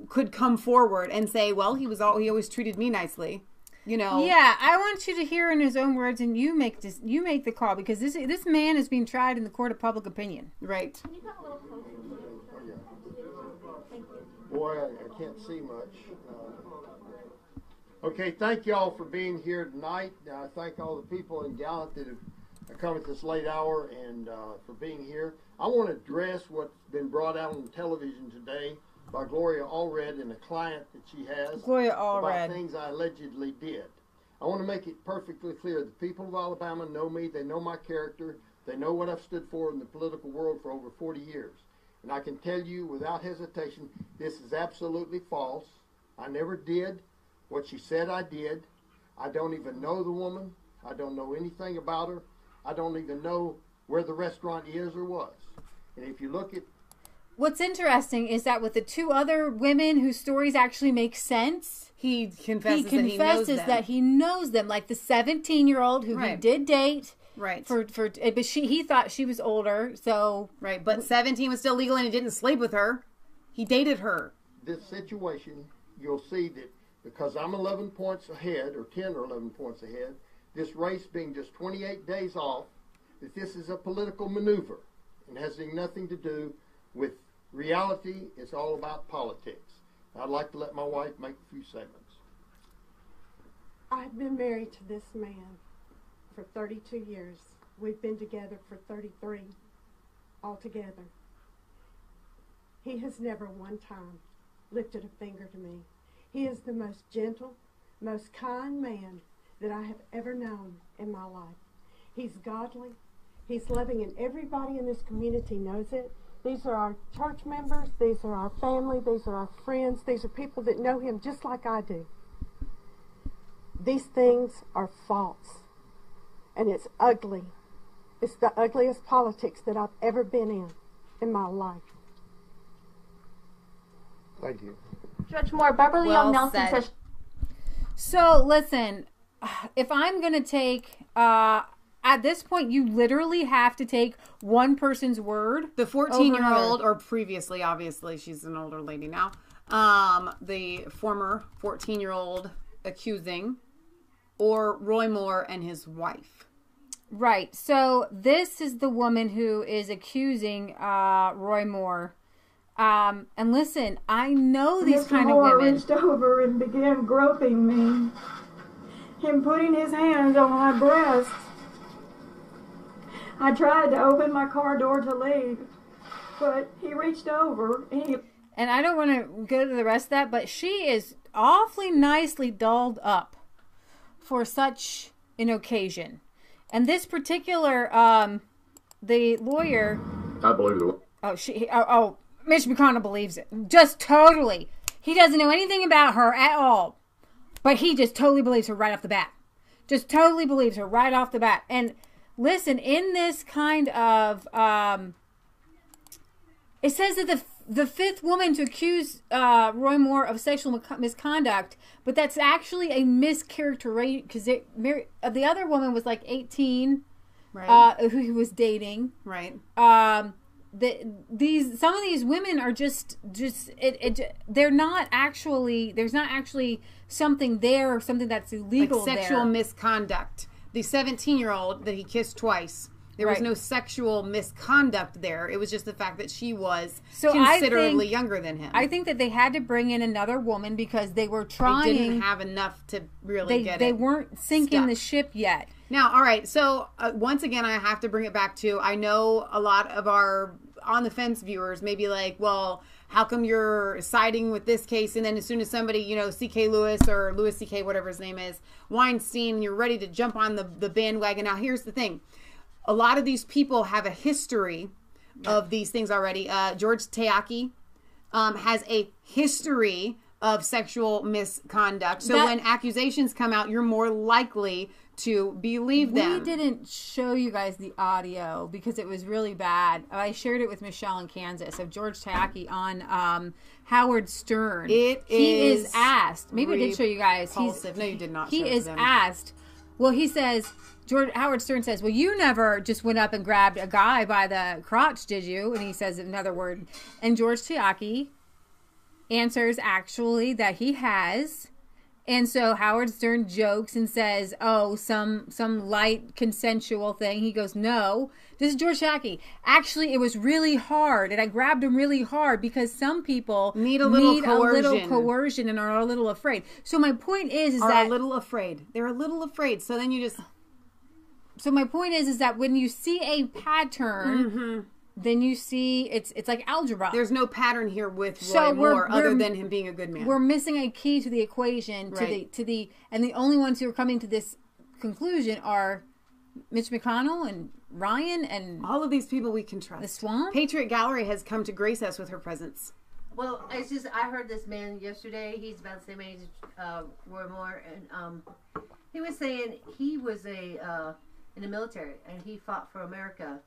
could come forward and say, well, he always treated me nicely. You know. Yeah, I want you to hear in his own words, and you make the call, because this man is being tried in the court of public opinion. Right. Can you come a little closer? Boy, I can't see much. Okay, thank y'all for being here tonight. Thank all the people in Gallup that have come at this late hour and for being here. I want to address what's been brought out on television today by Gloria Allred and a client that she has Gloria Allred. about things I allegedly did. I want to make it perfectly clear. The people of Alabama know me. They know my character. They know what I've stood for in the political world for over 40 years. And I can tell you without hesitation, this is absolutely false. I never did what she said I did. I don't even know the woman. I don't know anything about her. I don't even know where the restaurant is or was. And if you look at... What's interesting is that with the two other women whose stories actually make sense, he confesses that he knows them. Like the 17-year-old who he did date. Right. But he thought she was older, so... Right, but 17 was still legal and he didn't sleep with her. He dated her. This situation, you'll see that because I'm 11 points ahead, or 10 or 11 points ahead, this race being just 28 days off, that this is a political maneuver and has nothing to do with reality. It's all about politics. I'd like to let my wife make a few statements. I've been married to this man for 32 years. We've been together for 33 altogether. He has never one time lifted a finger to me. He is the most gentle, most kind man that I have ever known in my life. He's godly. He's loving, and everybody in this community knows it. These are our church members. These are our family. These are our friends. These are people that know him just like I do. These things are false. And it's ugly. It's the ugliest politics that I've ever been in my life. Thank you. Judge Moore, Beverly Young Nelson says... So, listen, if I'm going to take... at this point, you literally have to take one person's word. The 14-year-old, or previously, obviously, she's an older lady now. The former 14-year-old accusing, or Roy Moore and his wife. Right. So this is the woman who is accusing Roy Moore. And listen, I know these kind of women. Mr. Moore reached over and began groping me. Him putting his hands on my breast. I tried to open my car door to leave, but he reached over. And I don't want to go to the rest of that, but she is awfully nicely dolled up for such an occasion. And this particular, the lawyer... I believe it. Mitch McConnell believes it. Just totally. He doesn't know anything about her at all. But he just totally believes her right off the bat. Just totally believes her right off the bat. And listen, in this kind of... it says that the fifth woman to accuse Roy Moore of sexual misconduct, but that's actually a mischaracterization, because the other woman was like 18, right? Who he was dating, right? Some of these women are just they're not actually, there's not actually something there, something that's illegal, like sexual misconduct. The 17-year-old that he kissed twice. There was no sexual misconduct there. It was just the fact that she was considerably younger than him. I think that they had to bring in another woman because they were trying. They didn't have enough to really get it. They weren't sinking the ship yet. Now, all right. So once again, I have to bring it back to, I know a lot of our on the fence viewers may be like, well, how come you're siding with this case? And then as soon as somebody, C.K. Lewis or Louis C.K., whatever his name is, Weinstein, you're ready to jump on the bandwagon. Now, here's the thing. A lot of these people have a history of these things already. George Teaki has a history of sexual misconduct. So when accusations come out, you're more likely to believe them. We didn't show you guys the audio because it was really bad. I shared it with Michelle in Kansas of George Teaki on Howard Stern. He is asked. Maybe I did show you guys. No, you did not. He is asked. Well, he says... Howard Stern says, well, you never just went up and grabbed a guy by the crotch, did you? And he says another word. And George Teaki answers actually that he has. And so Howard Stern jokes and says, "Oh, some light consensual thing." He goes, "No, this is George Takei. Actually, it was really hard, and I grabbed him really hard because some people need a little coercion and are a little afraid." So my point is that a little afraid. They're a little afraid. So then you just. So my point is that when you see a pattern. Then you see it's like algebra. There's no pattern here with Roy Moore other than him being a good man. We're missing a key to the equation and the only ones who are coming to this conclusion are Mitch McConnell and Ryan and all of these people we can trust. The Swamp. Patriot Gallery has come to grace us with her presence. Well, it's just I heard this man yesterday. He's about the same age as Roy Moore, and he was saying he was in the military and he fought for America.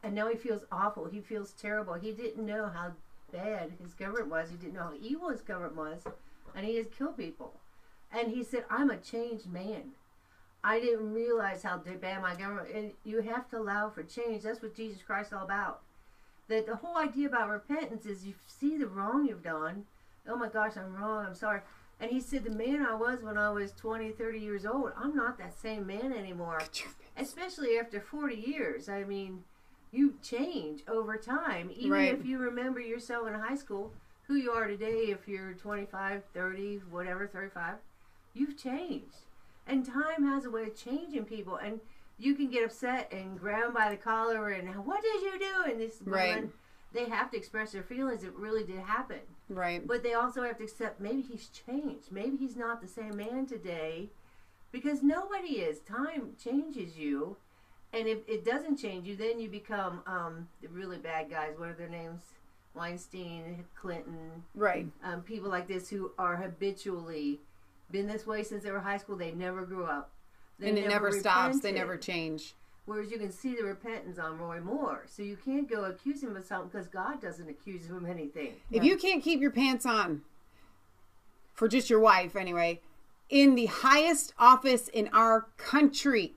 And now he feels awful. He feels terrible. He didn't know how bad his government was. He didn't know how evil his government was. And he has killed people. And he said, I'm a changed man. I didn't realize how bad my government... And you have to allow for change. That's what Jesus Christ is all about. That the whole idea about repentance is you see the wrong you've done. Oh my gosh, I'm wrong. I'm sorry. And he said, the man I was when I was 20, 30 years old, I'm not that same man anymore. Especially after 40 years. I mean... You change over time. Even if you remember yourself in high school, who you are today, if you're 25, 30, whatever, 35, you've changed. And time has a way of changing people. And you can get upset and grab them by the collar and, what did you do? And this moment, they have to express their feelings. It really did happen. Right. But they also have to accept maybe he's changed. Maybe he's not the same man today. Because nobody is. Time changes you. And if it doesn't change you, then you become the really bad guys. What are their names? Weinstein, Clinton. Right. People like this who are habitually been this way since they were high school. They never grew up. And it never stops. They never change. Whereas you can see the repentance on Roy Moore. So you can't go accuse him of something because God doesn't accuse him of anything. If you can't keep your pants on, for just your wife anyway, in the highest office in our country...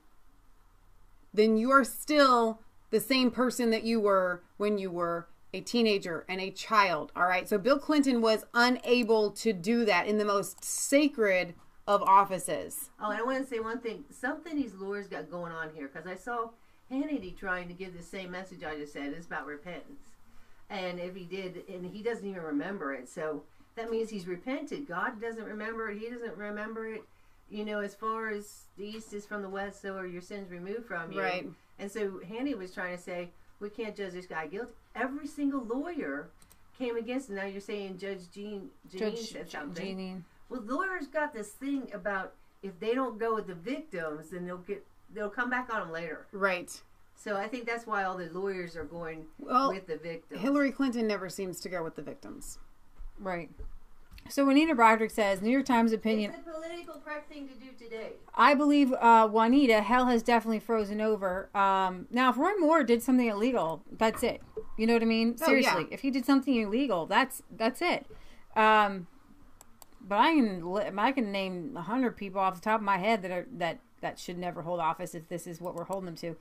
then you are still the same person that you were when you were a teenager and a child, all right? So Bill Clinton was unable to do that in the most sacred of offices. Oh, and I want to say one thing. Something these lawyers got going on here, because I saw Hannity trying to give the same message I just said. It's about repentance. And if he did, and he doesn't even remember it, so that means he's repented. God doesn't remember it. He doesn't remember it. You know, as far as the east is from the west, so are your sins removed from you. Right. And so Hanny was trying to say, we can't judge this guy guilty. Every single lawyer came against him. Now you're saying Judge Jeanine said something. Jeanine. Well, lawyers got this thing about if they don't go with the victims, then they'll come back on them later. Right. So I think that's why all the lawyers are going with the victims. Hillary Clinton never seems to go with the victims. Right. So Juanita Broderick says, New York Times opinion. It's a political correct thing to do today. I believe, Juanita, hell has definitely frozen over. Now, if Roy Moore did something illegal, that's it. You know what I mean? Seriously. Yeah. If he did something illegal, that's it. But I can name 100 people off the top of my head that should never hold office if this is what we're holding them to.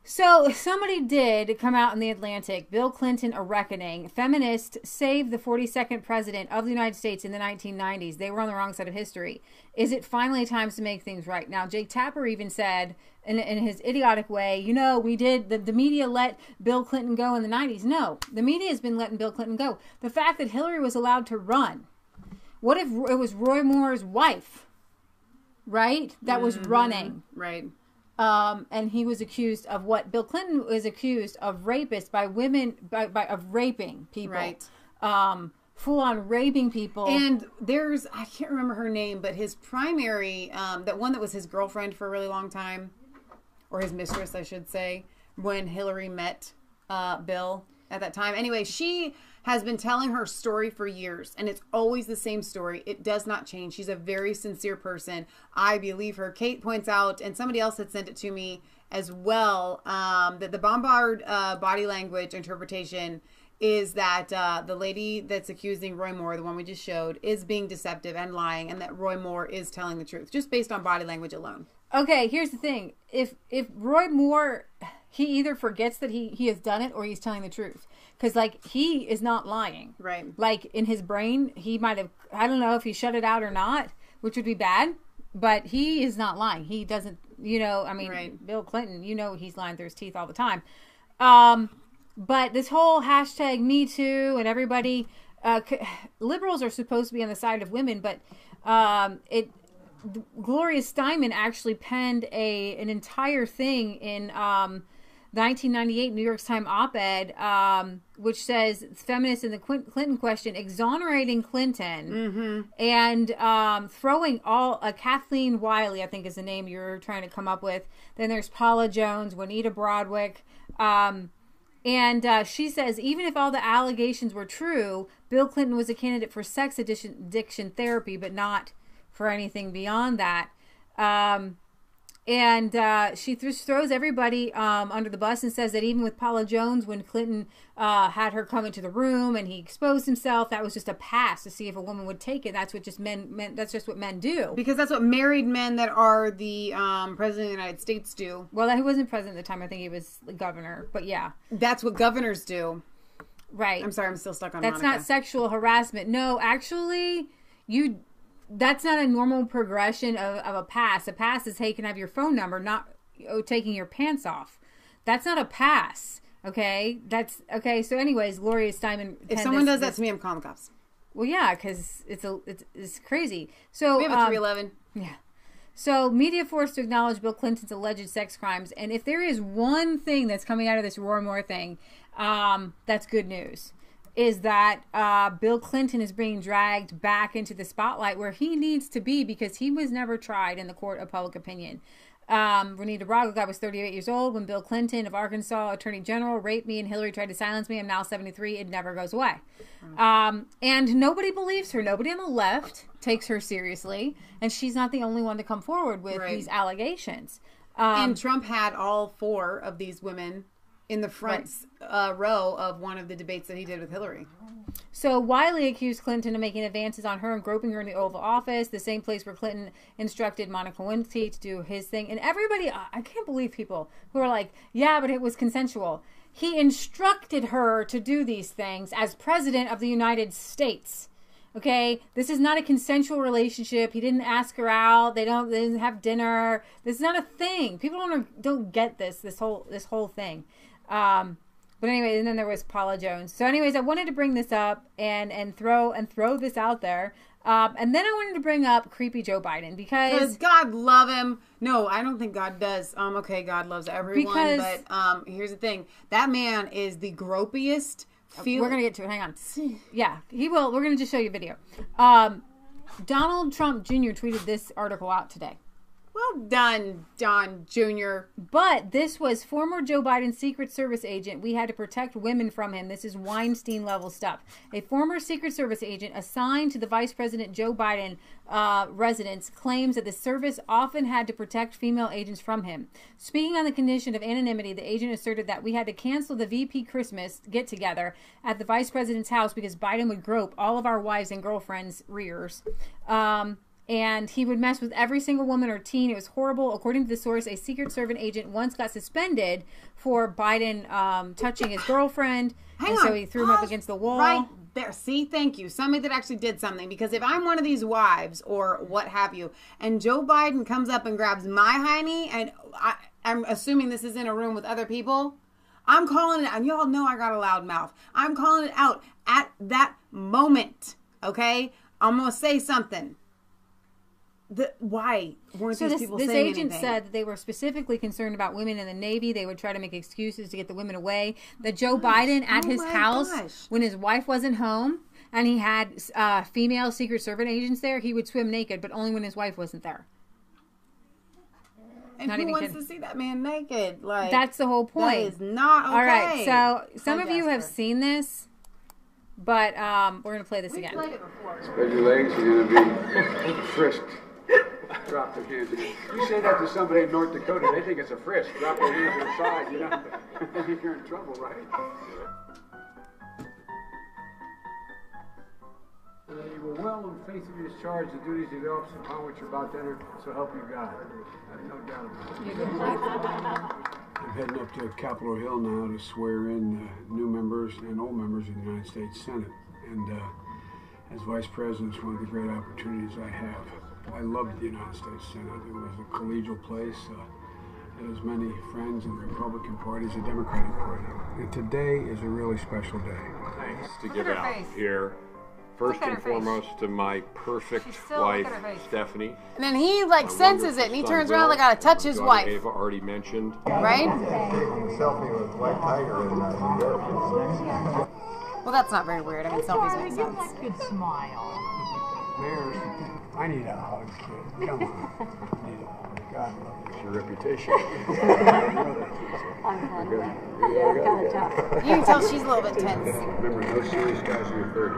So somebody did come out in the Atlantic, Bill Clinton, A Reckoning. Feminists saved the 42nd president of the United States in the 1990s. They were on the wrong side of history. Is it finally time to make things right? Now, Jake Tapper even said, in his idiotic way, you know, we did, the media let Bill Clinton go in the 90s. No, the media has been letting Bill Clinton go. The fact that Hillary was allowed to run. What if it was Roy Moore's wife, right, that was running? Right. And he was accused of what Bill Clinton was accused of rapists by women, of raping people. Right. Full on raping people. And I can't remember her name, but his primary, that one that was his girlfriend for a really long time, or his mistress, I should say, when Hillary met Bill at that time. Anyway, she has been telling her story for years, and it's always the same story. It does not change. She's a very sincere person. I believe her. Kate points out, and somebody else had sent it to me as well, that the Bombard body language interpretation is that the lady that's accusing Roy Moore, the one we just showed, is being deceptive and lying, and that Roy Moore is telling the truth, just based on body language alone. Okay, here's the thing. If Roy Moore, he either forgets that he has done it or he's telling the truth. Because, like, he is not lying. Right. Like, in his brain, he might have, I don't know if he shut it out or not, which would be bad. But he is not lying. He doesn't, I mean, Bill Clinton, he's lying through his teeth all the time. But this whole hashtag Me Too and everybody, liberals are supposed to be on the side of women, but Gloria Steinem actually penned an entire thing in 1998 New York Times op-ed, which says feminists in the Clinton question exonerating Clinton and throwing Kathleen Wiley, I think is the name you're trying to come up with. Then there's Paula Jones, Juanita Broadwick. And she says, even if all the allegations were true, Bill Clinton was a candidate for sex addiction therapy, but not for anything beyond that. And she throws everybody under the bus and says that even with Paula Jones, when Clinton had her come into the room and he exposed himself, that was just a pass to see if a woman would take it. That's what that's just what men do. Because that's what married men that are the president of the United States do. Well, he wasn't president at the time. I think he was the governor. But yeah, that's what governors do. Right. I'm sorry, I'm still stuck on. That's Monica. not sexual harassment. No, actually, that's not a normal progression of a pass. A pass is, hey, can I have your phone number, not taking your pants off. That's not a pass, okay? That's, okay, so anyways, Gloria Steinem... If someone does that to me, I'm calling the cops. Well, yeah, because it's crazy. So we have a 311. Yeah. So media forced to acknowledge Bill Clinton's alleged sex crimes, and if there is one thing that's coming out of this Roy Moore thing, that's good news. Is that Bill Clinton is being dragged back into the spotlight where he needs to be because he was never tried in the court of public opinion. Juanita Broadwick, I was 38 years old when Bill Clinton of Arkansas, Attorney General, raped me and Hillary tried to silence me. I'm now 73. It never goes away. And nobody believes her. Nobody on the left takes her seriously. And she's not the only one to come forward with these allegations. And Trump had all 4 of these women in the front row of one of the debates that he did with Hillary. So Wiley accused Clinton of making advances on her and groping her in the Oval Office, the same place where Clinton instructed Monica Lewinsky to do his thing. And everybody, I can't believe people who are like, yeah, but it was consensual. He instructed her to do these things as president of the United States. Okay, this is not a consensual relationship. He didn't ask her out. They didn't have dinner. This is not a thing. People don't get this whole thing. But anyway, and then there was Paula Jones. So anyways, I wanted to bring this up and throw this out there. And then I wanted to bring up creepy Joe Biden because God love him. No, I don't think God does. Okay, God loves everyone, but here's the thing. That man is the gropiest. We're going to get to it. Hang on. Yeah, he will. We're going to just show you a video. Donald Trump Jr. tweeted this article out today. Well done, Don Jr. But this was former Joe Biden's Secret Service agent. We had to protect women from him. This is Weinstein level stuff. A former Secret Service agent assigned to the Vice President Joe Biden residence claims that the service often had to protect female agents from him. Speaking on the condition of anonymity, the agent asserted that we had to cancel the VP Christmas get-together at the Vice President's house because Biden would grope all of our wives and girlfriends' rears. And he would mess with every single woman or teen. It was horrible. According to the source, a Secret Service agent once got suspended for Biden touching his girlfriend. So he threw him up against the wall. Right there. See, thank you. Somebody that actually did something. Because if I'm one of these wives or what have you, and Joe Biden comes up and grabs my hiney, and I'm assuming this is in a room with other people, I'm calling it out. And y'all know I got a loud mouth. I'm calling it out at that moment. Okay? I'm going to say something. Why weren't these people saying anything? This agent said that they were specifically concerned about women in the Navy. They would try to make excuses to get the women away. That Joe Biden at his house, when his wife wasn't home, and he had female Secret Service agents there, he would swim naked, but only when his wife wasn't there. And who wants to see that man naked? Like, that's the whole point. That is not okay. All right, so some of you have seen this, but we're going to play this again. Spread your legs, you're going to be frisked. Drop their hands. You say that to somebody in North Dakota, they think it's a frisk. Drop their hands to the side, you know. I think you're in trouble, right? You will well and faithfully discharge the duties of the office upon which you're about to enter, so help you God. I have no doubt about it. I'm heading up to Capitol Hill now to swear in new members and old members of the United States Senate. And as Vice President, it's one of the great opportunities I have. I loved the United States Senate. It was a collegial place. There was many friends in the Republican Party, the Democratic Party. And today is a really special day. Thanks to give out here. First and foremost to my perfect wife, Stephanie. And then he like senses it and he turns around like gotta touch his wife. Ava already mentioned. Right? Selfie with White Tiger in New York. Well, that's not very weird. I mean, selfies make sense. That good smile. Mayor, I need a hug, kid. Come on. I need a hug. God love you. It's your reputation. You can tell she's a little bit tense. Remember, no serious guys under 30.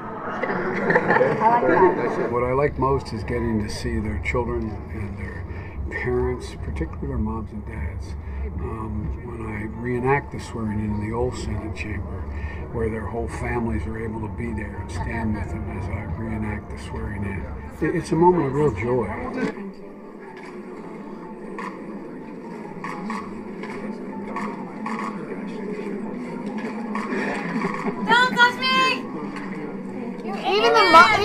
That's it. What I like most is getting to see their children and their parents, particularly their moms and dads. When I reenact the swearing in the old Senate chamber, where their whole families are able to be there and stand with them as I reenact the swearing in. It's a moment of real joy. Don't touch me!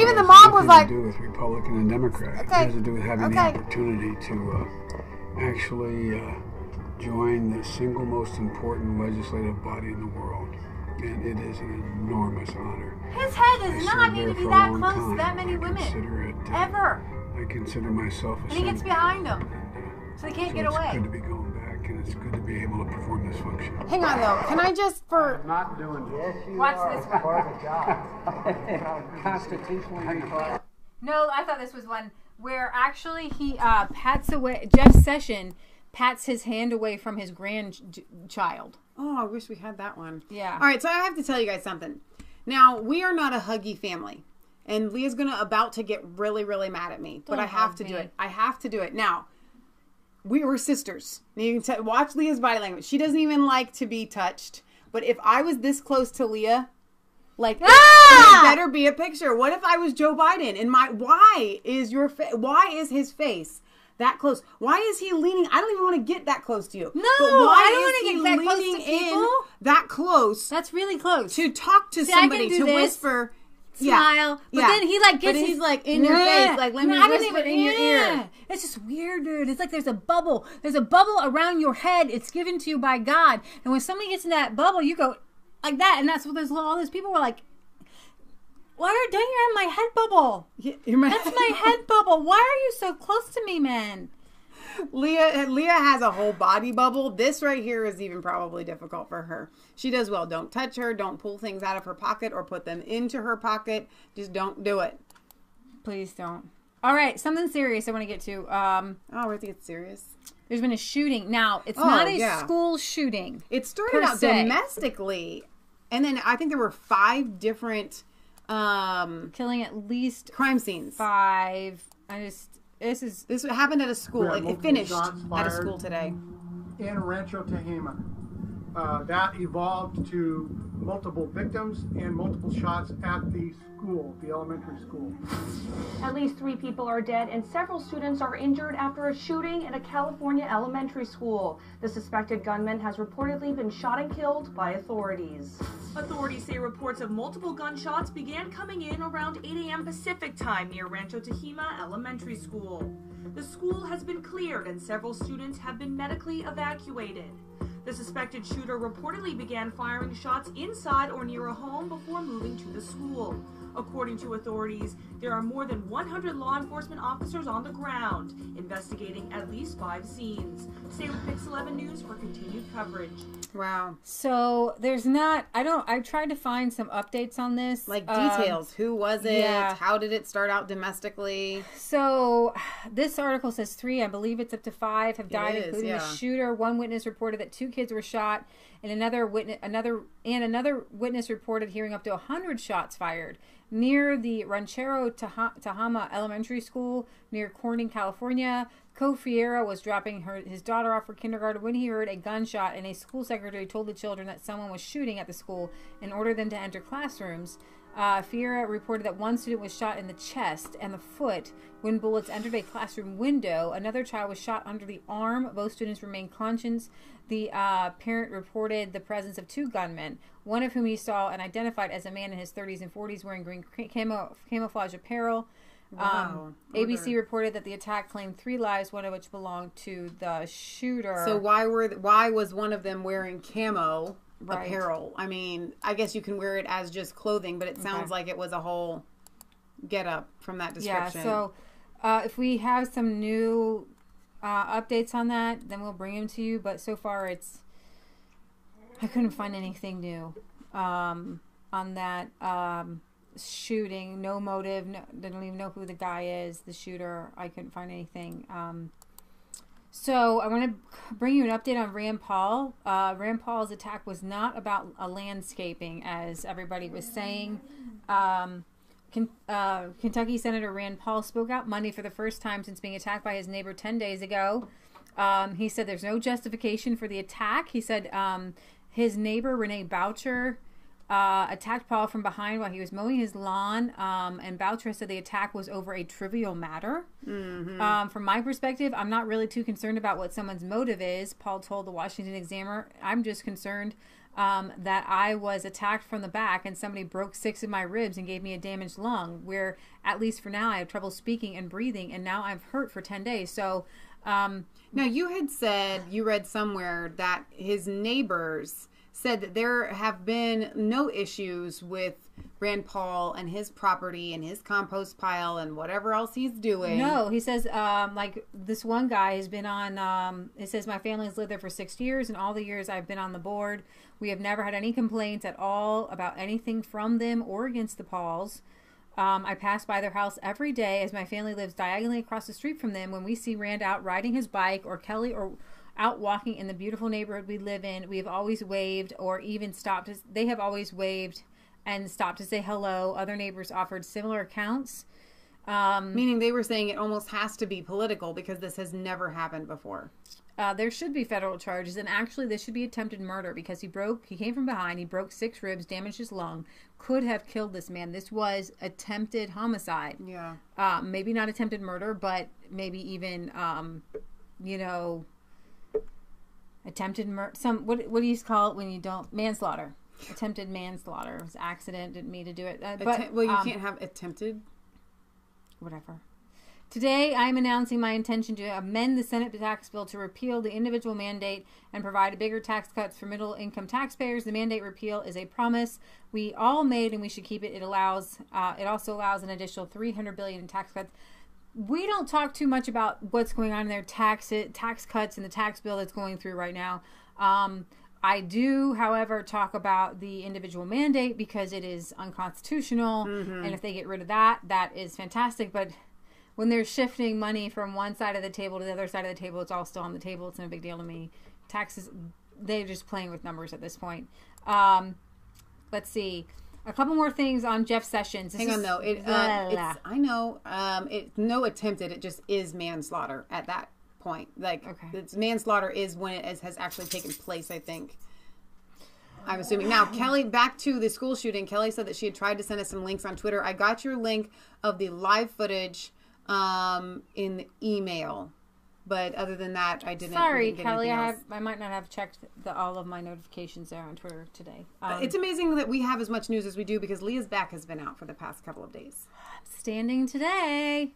Even the mom was like. It has to do with Republican and Democrat. It has to do with having the opportunity to actually join the single most important legislative body in the world. And it is an enormous honor. His head does not need to be that close to that many women. Ever. I consider myself a And he gets behind them. So they can't get away. It's good to be going back, and it's good to be able to perform this function. Hang on, though. Can I just, for... I'm not doing this. Yes, you Watch are. this It's part of the job. Constitutionally required. No, I thought this was one where actually he pats away, Jeff Sessions pats his hand away from his grandchild. Oh, I wish we had that one. Yeah. All right, so I have to tell you guys something. Now, we are not a huggy family. And Leah's about to get really, really mad at me. But I have to do it. I have to do it. Now, we were sisters. You can watch Leah's body language. She doesn't even like to be touched. But if I was this close to Leah, like, it better be a picture. What if I was Joe Biden? And why is his face that close? Why is he leaning? I don't even want to get that close to you. No, but why I don't want to get that close to people. That close. That's really close. To talk to somebody, to whisper. Smile, but then he he's like in your face, like let me whisper in your ear. It's just weird, dude. It's like there's a bubble. There's a bubble around your head. It's given to you by God, and when somebody gets in that bubble, you go like that, and that's what all those people were like. Why are you in my head bubble? That's my head bubble. Why are you so close to me, man? Leah has a whole body bubble. This right here is even probably difficult for her. She does well. Don't touch her. Don't pull things out of her pocket or put them into her pocket. Just don't do it. Please don't. All right, something serious I want to get to. We have to get serious. There's been a shooting. Now, it's not a school shooting. It started out domestically. And then I think there were 5 different killing at least crime scenes. 5. This happened at a school. It finished at a school today. In Rancho Tehama. That evolved to multiple victims and multiple shots at the school, the elementary school. At least 3 people are dead and several students are injured after a shooting at a California elementary school. The suspected gunman has reportedly been shot and killed by authorities. Authorities say reports of multiple gunshots began coming in around 8 a.m. Pacific time near Rancho Tehama Elementary School. The school has been cleared and several students have been medically evacuated. The suspected shooter reportedly began firing shots inside or near a home before moving to the school. According to authorities, there are more than 100 law enforcement officers on the ground, investigating at least 5 scenes. Stay with Pix 11 News for continued coverage. Wow. So there's not, I tried to find some updates on this. Like details. Who was it? Yeah. How did it start out domestically? So this article says 3, I believe it's up to 5 have died, including the shooter. One witness reported that 2 kids were shot, and another witness reported hearing up to 100 shots fired near the Ranchero Tehama Elementary School near Corning, California. Fiera was dropping his daughter off for kindergarten when he heard a gunshot, and a school secretary told the children that someone was shooting at the school and ordered them to enter classrooms. Fiera reported that one student was shot in the chest and the foot when bullets entered a classroom window. Another child was shot under the arm. Both students remained conscious. The parent reported the presence of 2 gunmen, one of whom he saw and identified as a man in his 30s and 40s wearing green camouflage apparel. Wow. ABC reported that the attack claimed 3 lives, one of which belonged to the shooter. So why was one of them wearing camo apparel? I mean, I guess you can wear it as just clothing, but it sounds like it was a whole get up from that description. Yeah, so if we have some new updates on that, then we'll bring them to you. But so far, I couldn't find anything new on that shooting. No motive. No, they don't even know who the guy is, the shooter. I couldn't find anything. So I want to bring you an update on Rand Paul. Rand Paul's attack was not about a landscaping, as everybody was saying. Kentucky Senator Rand Paul spoke out Monday for the first time since being attacked by his neighbor 10 days ago. He said there's no justification for the attack. He said his neighbor, Renee Boucher, attacked Paul from behind while he was mowing his lawn. And Boucher said the attack was over a trivial matter. Mm-hmm. From my perspective, I'm not really too concerned about what someone's motive is, Paul told the Washington Examiner. I'm just concerned that I was attacked from the back and somebody broke 6 of my ribs and gave me a damaged lung, where at least for now I have trouble speaking and breathing, and now I'm hurt for 10 days. So now you had said, you read somewhere that his neighbors said that there have been no issues with Rand Paul and his property and his compost pile and whatever else he's doing. No, he says, like this one guy has been on, it says my family has lived there for 6 years, and all the years I've been on the board, we have never had any complaints at all about anything from them or against the Pauls. I pass by their house every day as my family lives diagonally across the street from them. When we see Rand out riding his bike, or Kelly, or out walking in the beautiful neighborhood we live in, we have always waved or even stopped. They have always waved and stopped to say hello. Other neighbors offered similar accounts. Meaning they were saying it almost has to be political because this has never happened before. There should be federal charges, and actually this should be attempted murder because he came from behind, he broke 6 ribs, damaged his lung, could have killed this man. This was attempted homicide. Yeah. Maybe not attempted murder, but maybe even, attempted murder. What do you call it when you don't? Manslaughter. Attempted manslaughter. It was an accident, didn't mean to do it. You can't have attempted. Whatever. Today, I am announcing my intention to amend the Senate tax bill to repeal the individual mandate and provide bigger tax cuts for middle-income taxpayers. The mandate repeal is a promise we all made, and we should keep it. It also allows an additional $300 billion in tax cuts. We don't talk too much about what's going on in their tax cuts and the tax bill that's going through right now. I do, however, talk about the individual mandate because it is unconstitutional, and if they get rid of that, that is fantastic. But when they're shifting money from one side of the table to the other side of the table, it's all still on the table. It's no big deal to me. Taxes, they're just playing with numbers at this point. Let's see. A couple more things on Jeff Sessions. Hang on, though. I know. It's no attempted. It just is manslaughter at that point. Like, it's manslaughter is when it has actually taken place, I think. I'm assuming. Now, Kelly, back to the school shooting. Kelly said that she had tried to send us some links on Twitter. I got your link of the live footage in the email. But other than that, I didn't. Sorry, Kelly. I might not have checked all of my notifications there on Twitter today. It's amazing that we have as much news as we do because Leah's back has been out for the past couple of days. Standing today.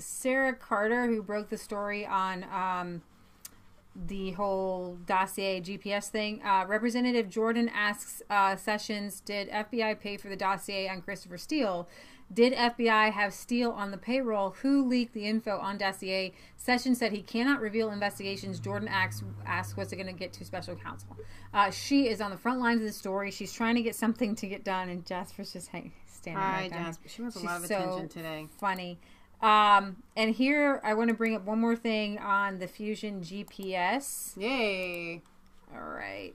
Sarah Carter, who broke the story on the whole dossier GPS thing. Representative Jordan asks Sessions, did FBI pay for the dossier on Christopher Steele? Did FBI have Steele on the payroll? Who leaked the info on dossier? Sessions said he cannot reveal investigations. Jordan asks what's it going to get to special counsel. She is on the front lines of the story. She's trying to get something to get done, and Jasper's just standing right there. Jasper. She wants a lot of attention today. Funny. And here I want to bring up one more thing on the Fusion GPS. Yay. All right.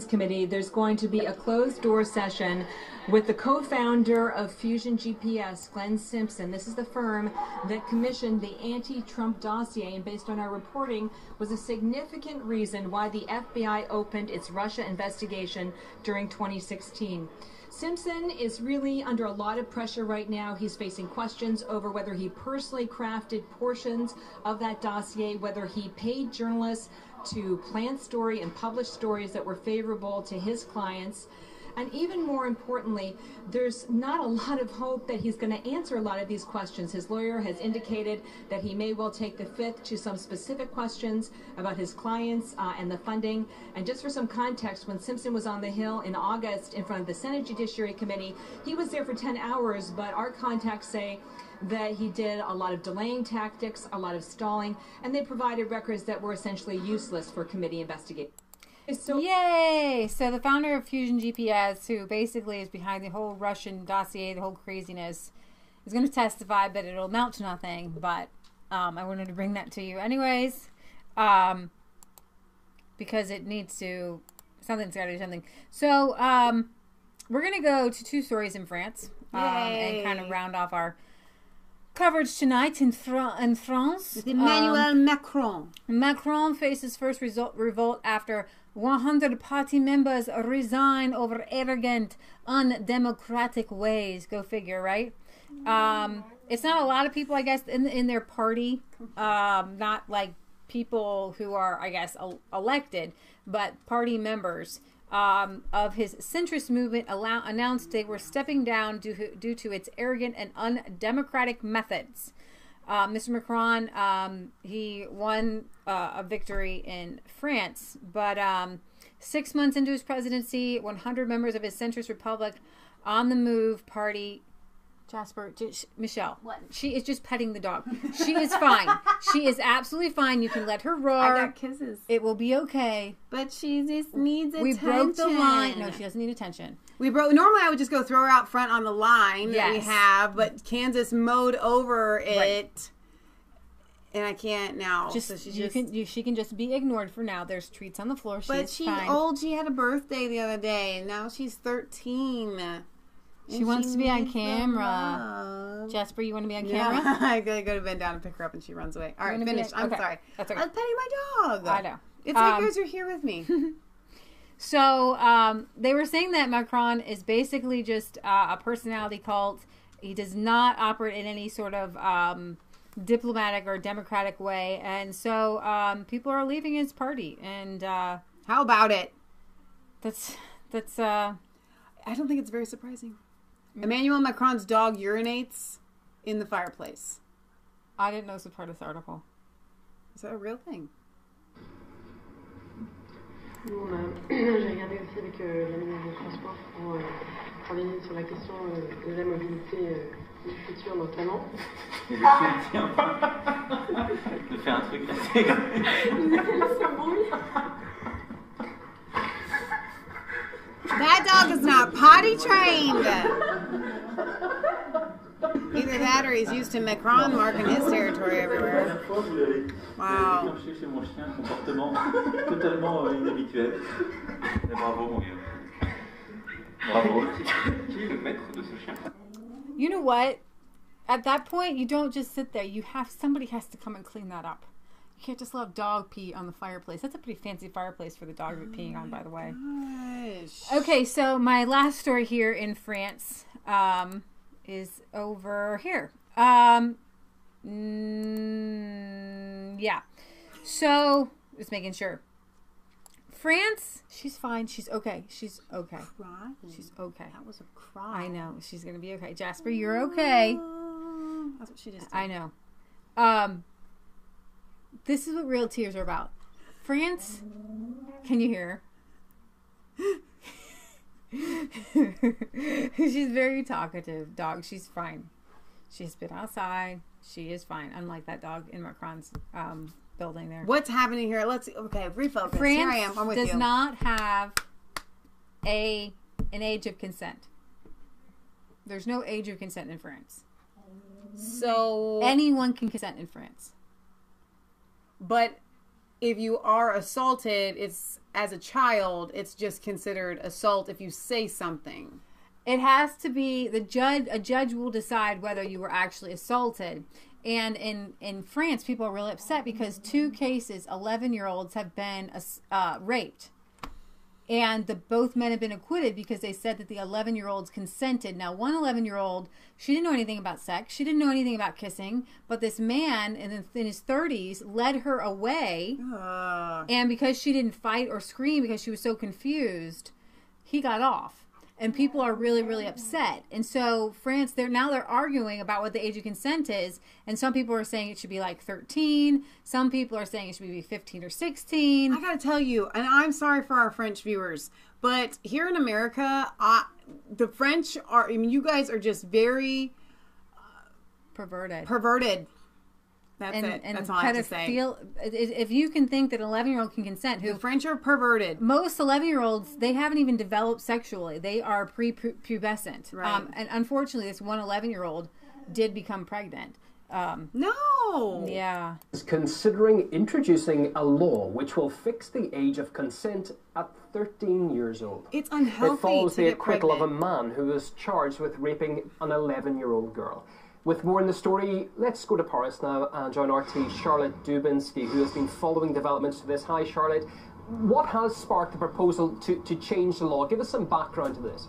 Committee, there's going to be a closed-door session with the co-founder of Fusion GPS, Glenn Simpson. This is the firm that commissioned the anti-Trump dossier, and based on our reporting, was a significant reason why the FBI opened its Russia investigation during 2016. Simpson is really under a lot of pressure right now. He's facing questions over whether he personally crafted portions of that dossier, whether he paid journalists to plan story and publish stories that were favorable to his clients. And even more importantly, there's not a lot of hope that he's going to answer a lot of these questions. His lawyer has indicated that he may well take the Fifth to some specific questions about his clients and the funding. And just for some context, when Simpson was on the Hill in August in front of the Senate Judiciary Committee, he was there for 10 hours, but our contacts say that he did a lot of delaying tactics, a lot of stalling, and they provided records that were essentially useless for committee investigation. So, yay! So the founder of Fusion GPS, who basically is behind the whole Russian dossier, the whole craziness, is going to testify, but it'll amount to nothing. But I wanted to bring that to you anyways, because it needs to, something's got to do something. So we're going to go to two stories in France and kind of round off our coverage tonight in France. With Emmanuel Macron. Macron faces first revolt after 100 party members resign over arrogant, undemocratic ways. Go figure, right? It's not a lot of people, I guess, in their party. Not like people who are, I guess, elected, but party members of his centrist movement announced they were stepping down due to its arrogant and undemocratic methods. Mr. Macron, he won a victory in France, but 6 months into his presidency, 100 members of his centrist Republic on the Move party. Jasper, Michelle, what? She is just petting the dog. She is fine. She is absolutely fine. You can let her roar. I got kisses. It will be okay. But she just needs attention. We broke the line. No, she doesn't need attention. Normally I would just go throw her out front on the line that we have, but Kansas mowed over it. Right. And I can't now. She can just be ignored for now. There's treats on the floor. She's fine. Old. She had a birthday the other day, and now she's 13. She wants to be on camera. Jasper, you want to be on camera? I gotta go to bend down and pick her up, and she runs away. All right, finished. I'm sorry. That's okay. I was petting my dog. I know. It's like you guys are here with me. So they were saying that Macron is basically just a personality cult. He does not operate in any sort of diplomatic or democratic way, and so people are leaving his party. And how about it? That's. I don't think it's very surprising. Emmanuel Macron's dog urinates in the fireplace. I didn't know this was part of this article. Is that a real thing? J'ai regardé aussi avec la ministre des Transports pour travailler sur la question de la mobilité du futur notamment. Et je tiens de faire un truc assez That dog is not potty trained. Either that or he's used to Macron marking his territory everywhere. Wow. Chez mon chien, comportement totalement inhabituel. Mais bravo, mon gars. Bravo. Qui est le maître de ce chien? You know what? At that point, you don't just sit there. Somebody has to come and clean that up. You can't just let dog pee on the fireplace. That's a pretty fancy fireplace for the dog to be peeing on, by the way. Gosh. Okay, so my last story here in France is over here. Yeah. So, just making sure. France, she's fine. She's okay. She's okay. Cry? She's okay. That was a cry. I know. She's going to be okay. Jasper, you're okay. That's what she just did. I know. This is what real tears are about. France, can you hear her? She's very talkative dog. She's fine. She's been outside. She is fine. Unlike that dog in Macron's building there. What's happening here? Refocus. France here I am. I'm with does you. not have an age of consent. There's no age of consent in France. So anyone can consent in France. But if you are assaulted, it's as a child, it's just considered assault if you say something. It has to be a judge will decide whether you were actually assaulted. And in France, people are really upset because 2 cases, 11-year-olds have been raped. And both men have been acquitted because they said that the 11-year-olds consented. Now, one 11-year-old, she didn't know anything about sex. She didn't know anything about kissing. But this man in his 30s led her away. And because she didn't fight or scream because she was so confused, he got off. and people are really, really upset. And so France, they're arguing about what the age of consent is, and some people are saying it should be like 13. Some people are saying it should be 15 or 16. I gotta tell you, and I'm sorry for our French viewers, but here in America, the French are, I mean, you guys are just very perverted. That's it. That's all I have to say. If you can think that an 11-year-old can consent, the French are perverted. Most 11-year-olds, they haven't even developed sexually. They are prepubescent. Right. And unfortunately, this one 11-year-old did become pregnant. No! Yeah. Is considering introducing a law which will fix the age of consent at 13 years old. It's unhealthy. It follows to the get acquittal pregnant. of a man who was charged with raping an 11-year-old girl. With more in the story, let's go to Paris now and join RT Charlotte Dubinsky, who has been following developments to this. Hi, Charlotte. What has sparked the proposal to change the law? Give us some background to this.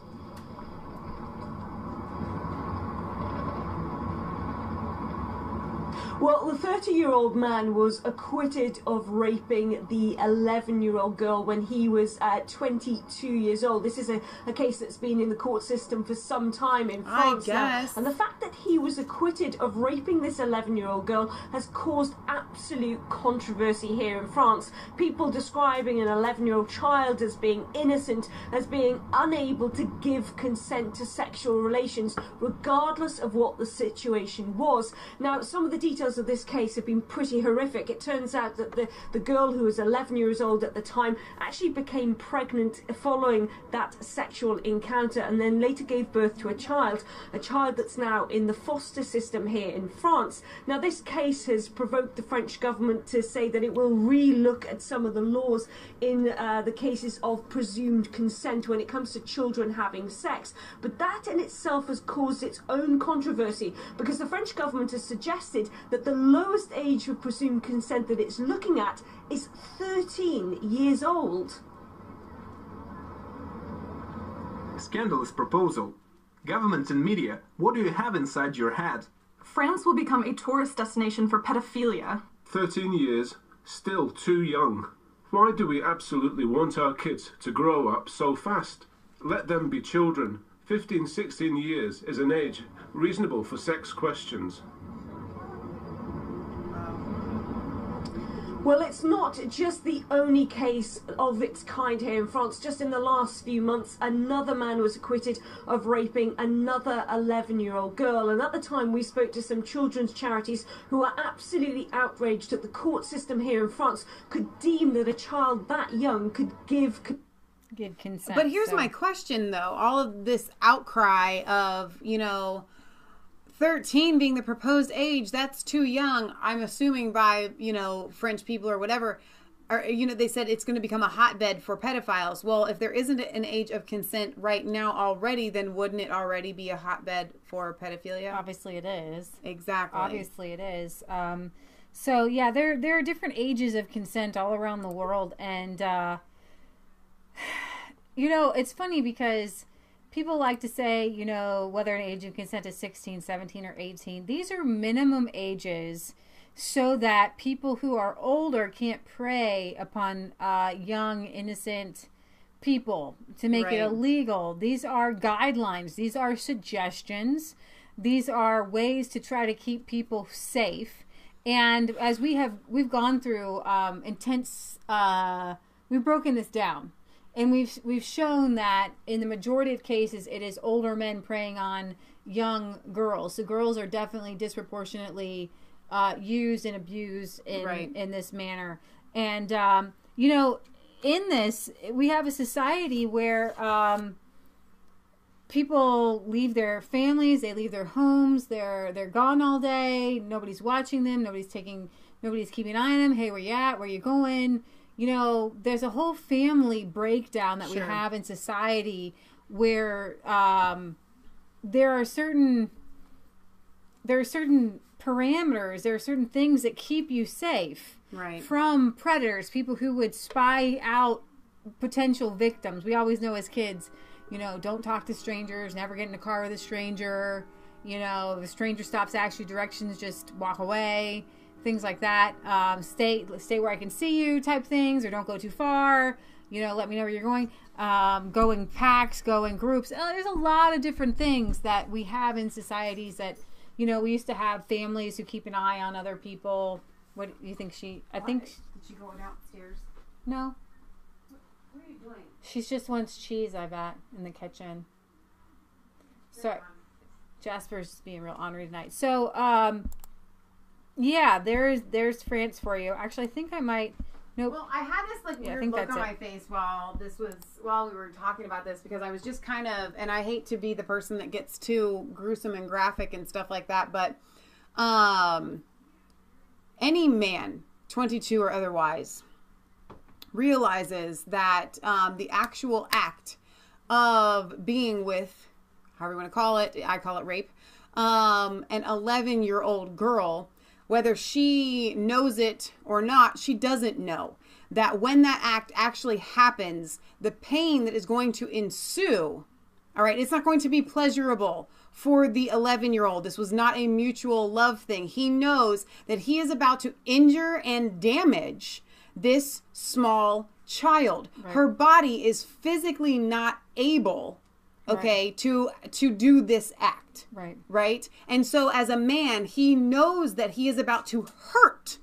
Well, the 30-year-old man was acquitted of raping the 11-year-old girl when he was 22 years old. This is a case that's been in the court system for some time in France now. And the fact that he was acquitted of raping this 11-year-old girl has caused absolute controversy here in France. People describing an 11-year-old child as being innocent, as being unable to give consent to sexual relations, regardless of what the situation was. Now, some of the details of this case have been pretty horrific. It turns out that the girl, who was 11 years old at the time, actually became pregnant following that sexual encounter, and then later gave birth to a child that's now in the foster system here in France. Now, this case has provoked the French government to say that it will re-look at some of the laws in the cases of presumed consent when it comes to children having sex. But that in itself has caused its own controversy, because the French government has suggested that the lowest age for presumed consent that it's looking at is 13 years old. Scandalous proposal. Governments and media, what do you have inside your head? France will become a tourist destination for pedophilia. 13 years, still too young. Why do we absolutely want our kids to grow up so fast? Let them be children. 15, 16 years is an age reasonable for sex questions. Well, it's not just the only case of its kind here in France. Just in the last few months, another man was acquitted of raping another 11-year-old girl. And at the time, we spoke to some children's charities who are absolutely outraged that the court system here in France could deem that a child that young could give consent. But here's my question, though. All of this outcry of, 13 being the proposed age, that's too young, I'm assuming by, French people or whatever, or, they said it's going to become a hotbed for pedophiles. Well, if there isn't an age of consent right now already, then wouldn't it already be a hotbed for pedophilia? Obviously it is. Exactly. Obviously it is. So, yeah, there are different ages of consent all around the world. And, it's funny because people like to say, whether an age of consent is 16, 17, or 18. These are minimum ages so that people who are older can't prey upon young, innocent people to make it illegal. These are guidelines. These are suggestions. These are ways to try to keep people safe. And as we've gone through intense, we've broken this down. And we've shown that in the majority of cases, it is older men preying on young girls. So girls are definitely disproportionately used and abused in this manner. And, in this, we have a society where people leave their families, they leave their homes, they're gone all day, nobody's watching them, nobody's keeping an eye on them. Hey, where you at? Where you going? There's a whole family breakdown that we have in society where there are certain parameters, there are certain things that keep you safe from predators, people who would spy out potential victims. We always know as kids, don't talk to strangers, never get in a car with a stranger. If a stranger stops to ask you directions, just walk away. Things like that. Stay where I can see you type things, or don't go too far. let me know where you're going. Go in packs, go in groups. There's a lot of different things that we have in societies that, we used to have families who keep an eye on other people. What do you think I think... Did she go downstairs? No. What are you doing? She just wants cheese, I bet, in the kitchen. Sorry. Jasper's just being real ornery tonight. So, yeah, there's France for you. Actually, I think I might... Nope. Well, I had this weird look on my face while we were talking about this, because I was just kind of, and I hate to be the person that gets too gruesome and graphic and stuff like that, but any man, 22 or otherwise, realizes that the actual act of being with, however you want to call it, I call it rape, an 11-year-old girl, whether she knows it or not, she doesn't know that when that act actually happens, the pain that is going to ensue, all right, it's not going to be pleasurable for the 11-year-old. This was not a mutual love thing. He knows that he is about to injure and damage this small child. Right. Her body is physically not able, okay, to do this act. Right? And so as a man, he knows that he is about to hurt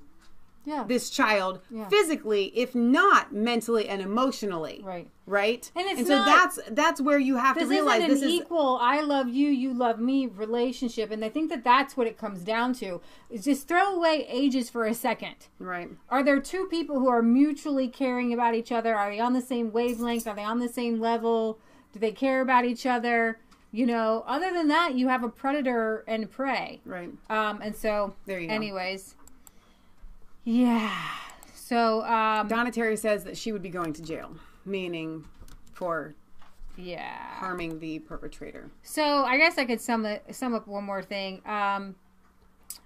this child physically, if not mentally and emotionally. Right? And so that's where you have to realize this is equal, I love you, you love me relationship. And I think that's what it comes down to. Is just throw away ages for a second. Right. Are there two people who are mutually caring about each other? Are they on the same wavelength? Are they on the same level? Do they care about each other? Other than that, you have a predator and prey. Right. And so, there you go. Anyways. Yeah. So, Donna Terry says that she would be going to jail, meaning for harming the perpetrator. So, I guess I could sum up one more thing.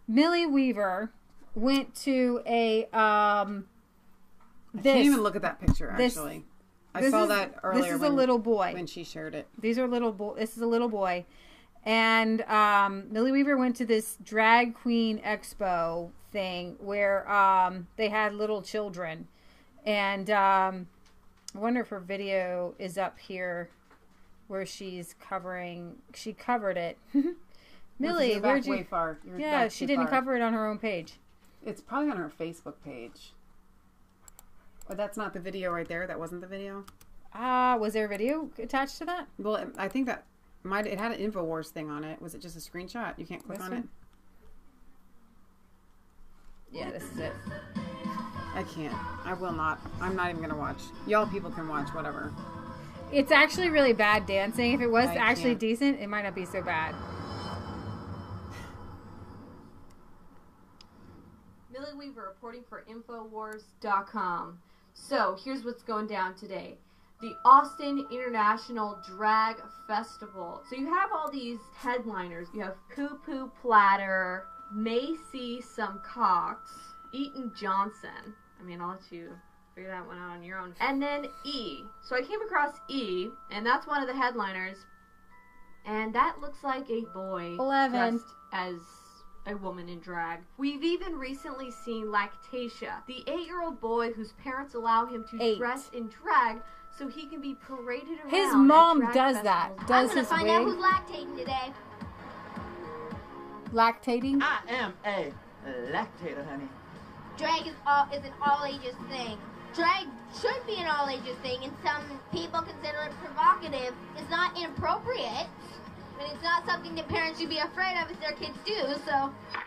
Millie Weaver went to a, I can't even look at that picture, actually. I saw that earlier. This is a little boy. When she shared it. This is a little boy. And Millie Weaver went to this drag queen expo thing where they had little children. And I wonder if her video is up here where she covered it. Millie, where'd you... Way far. She didn't cover it on her own page. It's probably on her Facebook page. Oh, that's not the video right there. That wasn't the video. Was there a video attached to that? Well, I think that it had an InfoWars thing on it. Was it just a screenshot? You can't click on it? Yeah, this is it. I can't. I will not. I'm not even going to watch. Y'all people can watch, whatever. It's actually really bad dancing. If it was actually decent, it might not be so bad. Millie Weaver reporting for Infowars.com. So, here's what's going down today. The Austin International Drag Festival. So you have all these headliners. You have Poo Poo Platter, May See Some Cocks, Eaton Johnson. I mean, I'll let you figure that one out on your own. And then E. So I came across E, and that's one of the headliners. And that looks like a boy 11 dressed as a woman in drag. We've even recently seen Lactatia, the 8-year-old boy whose parents allow him to dress in drag so he can be paraded around. His mom does that. Does his wig. I'm gonna find out who's lactating today. Lactating? I am a lactator, honey. Drag is an all ages thing. Drag should be an all ages thing, and some people consider it provocative. It's not inappropriate. And it's not something that parents should be afraid of if their kids do,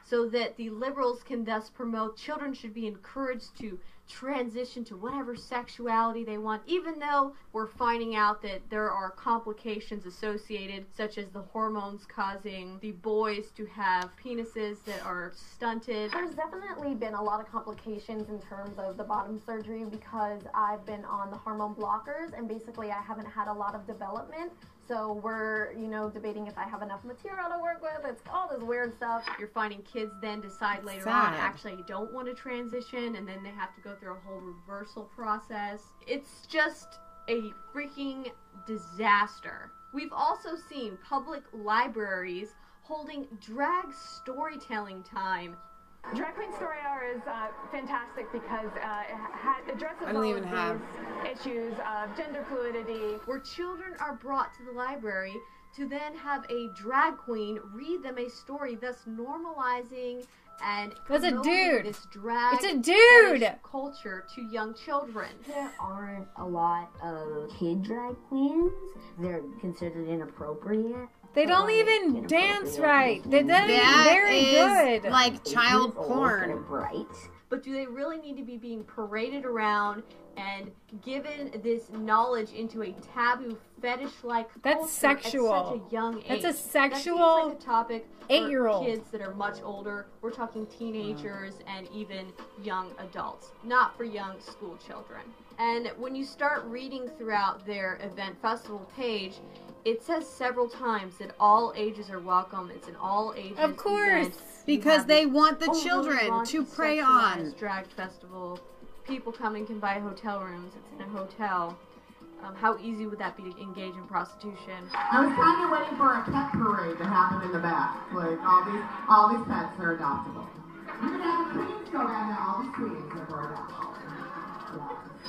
so that the liberals can thus promote children should be encouraged to transition to whatever sexuality they want, even though we're finding out that there are complications associated, such as the hormones causing the boys to have penises that are stunted. There's definitely been a lot of complications in terms of the bottom surgery because I've been on the hormone blockers and basically I haven't had a lot of development. So we're, debating if I have enough material to work with. It's all this weird stuff. You're finding kids then decide later on, actually, I don't want to transition, and then they have to go through a whole reversal process. It's just a freaking disaster. We've also seen public libraries holding drag storytelling time. Drag Queen Story Hour is fantastic because it addresses all of these issues of gender fluidity. Where children are brought to the library to then have a drag queen read them a story, thus normalizing and promoting this drag culture to young children. There aren't a lot of kid drag queens. They're considered inappropriate. They don't even dance right. They're very good. Like child porn. Right. But do they really need to be being paraded around and given this knowledge into a taboo fetish-like culture sexual. At such a young age? That's a sexual that seems like a topic 8-year-old. for kids that are much older. We're talking teenagers and even young adults, not for young school children. And when you start reading throughout their event festival page, it says several times that all ages are welcome. It's an all ages Of course, event. because they want the children to prey on. Drag festival. People coming can buy hotel rooms. It's in a hotel. How easy would that be to engage in prostitution? I was kind of waiting for a pet parade to happen in the back. Like all these pets are adoptable. We're gonna have a queens go down there. All these queens are for adoption.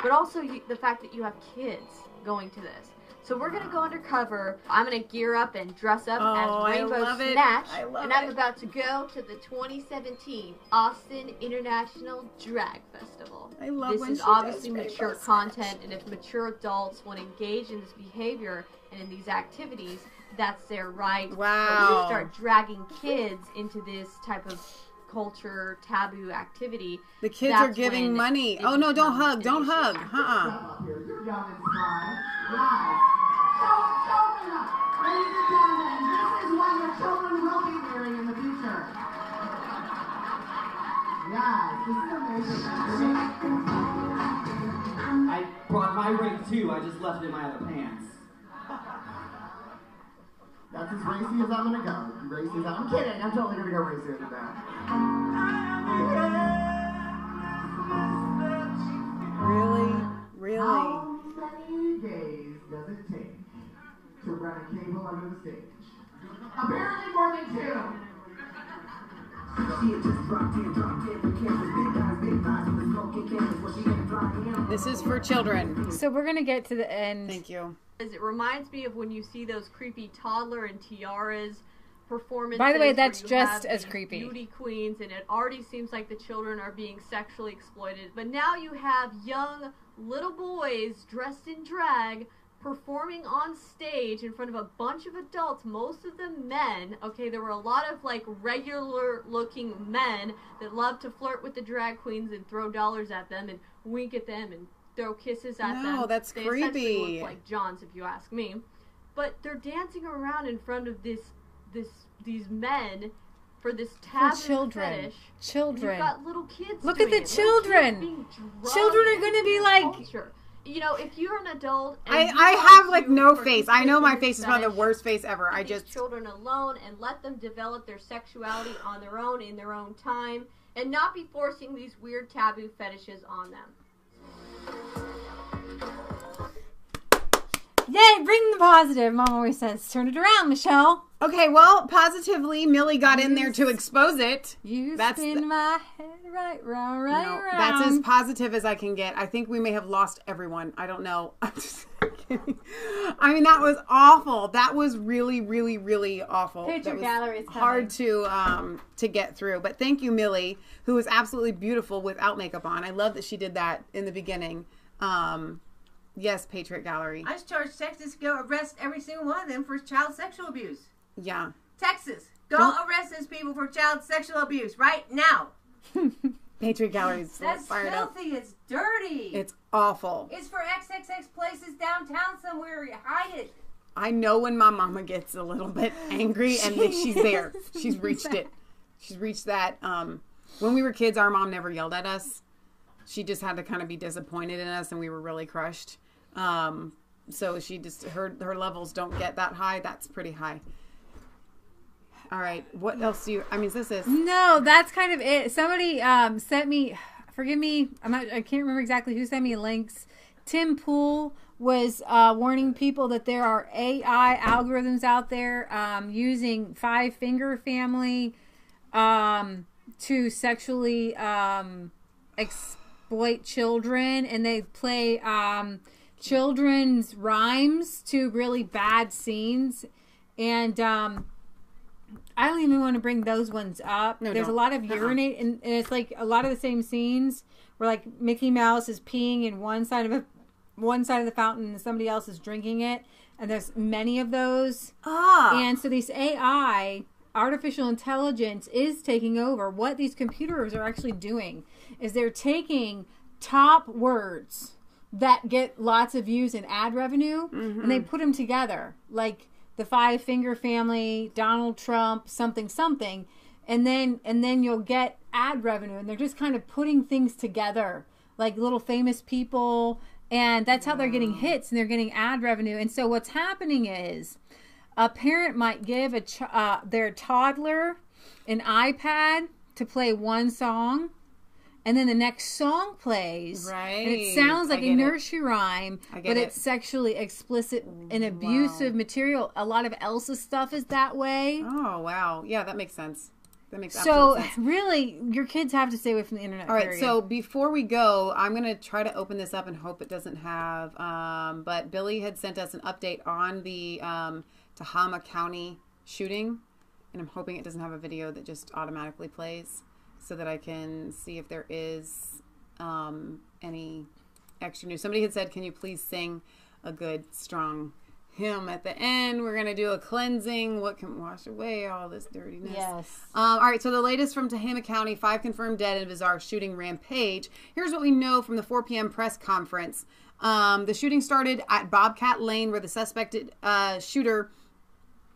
But also the fact that you have kids going to this. So we're going to go undercover. I'm going to gear up and dress up as Rainbow Snatch. And I'm about to go to the 2017 Austin International Drag Festival. I love this when is she obviously does mature Rainbow content, and if mature adults want to engage in this behavior and in these activities, that's their right. Wow. But when you start dragging kids into this type of culture, taboo activity. The kids are giving money. Oh no, don't hug. Don't hug. You're young and spry. Live. Ladies and gentlemen, this is what your children will be wearing in the future. Yes, this is amazing. I brought my ring too. I just left it in my other pants. That's as racy as I'm gonna go. Racy as I'm kidding. I'm totally gonna go racier than that. Really? How many days does it take to run a cable under the stage? Apparently more than 2. This is for children. So we're going to get to the end. Thank you. It reminds me of when you see those creepy toddler and tiaras performances. By the way, that's just as creepy. Beauty queens, and it already seems like the children are being sexually exploited. But now you have young little boys dressed in drag performing on stage in front of a bunch of adults, most of them men. Okay, there were a lot of like regular looking men that love to flirt with the drag queens and throw dollars at them and wink at them and throw kisses at them. No, that's they creepy. essentially look like Johns, if you ask me. But they're dancing around in front of these men for this taboo fetish. Children. You've got little kids. Look at the children. Children are going to be like. Culture. You know, if you're an adult, and I have like no face. I know my face is probably the worst face ever. I just children alone and let them develop their sexuality on their own in their own time, and not be forcing these weird taboo fetishes on them. Yay, bring the positive. Mom always says, turn it around, Michelle. Okay, well, positively, Millie got in there to expose it. You spin my head right round. That's as positive as I can get. I think we may have lost everyone. I don't know. I'm just kidding. I mean, that was awful. That was really, really, really awful. Picture gallery is hard to get through. But thank you, Millie, who was absolutely beautiful without makeup on. I love that she did that in the beginning. Yes, Patriot Gallery. I just charge Texas to go arrest every single one of them for child sexual abuse. Yeah. Texas, go arrest those people for child sexual abuse right now. Patriot Gallery's That's fired filthy. up. It's dirty. It's awful. It's for XXX places downtown somewhere. You hide it. I know when my mama gets a little bit angry and that she's there. She's reached it. She's reached that. When we were kids, our mom never yelled at us. She just had to kind of be disappointed in us, and we were really crushed. So she just, her levels don't get that high. That's pretty high. All right. What else do you, I mean, this is. No, that's kind of it. Somebody, sent me, forgive me. I can't remember exactly who sent me links. Tim Pool was, warning people that there are AI algorithms out there, using 5-finger family, to sexually exploit children, and they play children's rhymes to really bad scenes. And I don't even want to bring those ones up. No, there's a lot of urinate, and it's like a lot of the same scenes where like Mickey Mouse is peeing in one side of the fountain and somebody else is drinking it, and there's many of those. And so these AI, artificial intelligence, is taking over. What these computers are actually doing is they're taking top words that get lots of views and ad revenue, and they put them together, like the Five Finger Family, Donald Trump, something, and then you'll get ad revenue, and they're just kind of putting things together, like little famous people, and that's how they're getting hits, and they're getting ad revenue. And so what's happening is a parent might give their toddler an iPad to play one song, and then the next song plays, and it sounds like a nursery rhyme, but it's sexually explicit and abusive material. A lot of Elsa's stuff is that way. Oh, wow. Yeah, that makes sense. That makes absolute sense. So, really, your kids have to stay away from the internet. All right, so before we go, I'm going to try to open this up and hope it doesn't have, but Billy had sent us an update on the Tehama County shooting, and I'm hoping it doesn't have a video that just automatically plays, so that I can see if there is any extra news. Somebody had said, can you please sing a good, strong hymn at the end? We're going to do a cleansing. What can wash away all this dirtiness? Yes. All right, so the latest from Tehama County, 5 confirmed dead in a bizarre shooting rampage. Here's what we know from the 4 p.m. press conference. The shooting started at Bobcat Lane, where the suspected shooter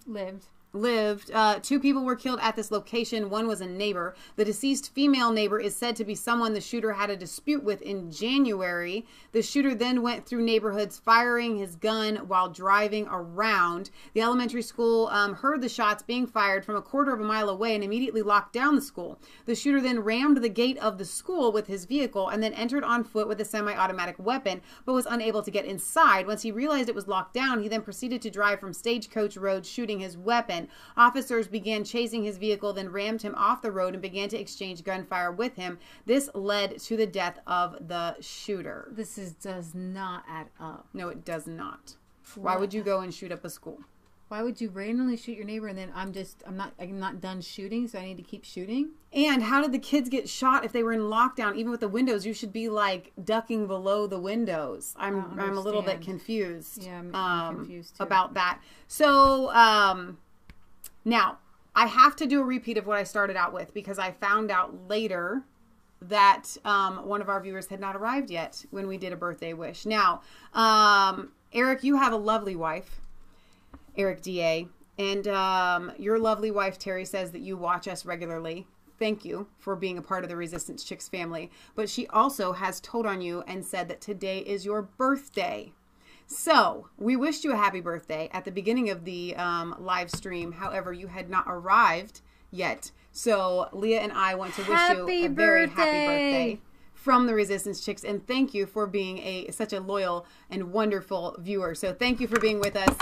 lived. 2 people were killed at this location. One was a neighbor. The deceased female neighbor is said to be someone the shooter had a dispute with in January. The shooter then went through neighborhoods firing his gun while driving around. The elementary school heard the shots being fired from a quarter of a mile away and immediately locked down the school. The shooter then rammed the gate of the school with his vehicle and then entered on foot with a semi-automatic weapon, but was unable to get inside. Once he realized it was locked down, he then proceeded to drive from Stagecoach Road, shooting his weapon. Officers began chasing his vehicle, then rammed him off the road and began to exchange gunfire with him. This led to the death of the shooter. This does not add up. No, it does not. Why would you go and shoot up a school? Why would you randomly shoot your neighbor and then I'm not done shooting, so I need to keep shooting? And how did the kids get shot if they were in lockdown? Even with the windows, you should be like ducking below the windows. I'm a little bit confused. Yeah, I'm confused too. About that. So, now, I have to do a repeat of what I started out with, because I found out later that one of our viewers had not arrived yet when we did a birthday wish. Now, Eric, you have a lovely wife, Eric D.A., and your lovely wife, Terry, says that you watch us regularly. Thank you for being a part of the Resistance Chicks family. But she also has told on you and said that today is your birthday. So, we wished you a happy birthday at the beginning of the live stream. However, you had not arrived yet. So, Leah and I want to wish you a very happy birthday from the Resistance Chicks. And thank you for being such a loyal and wonderful viewer. So, thank you for being with us.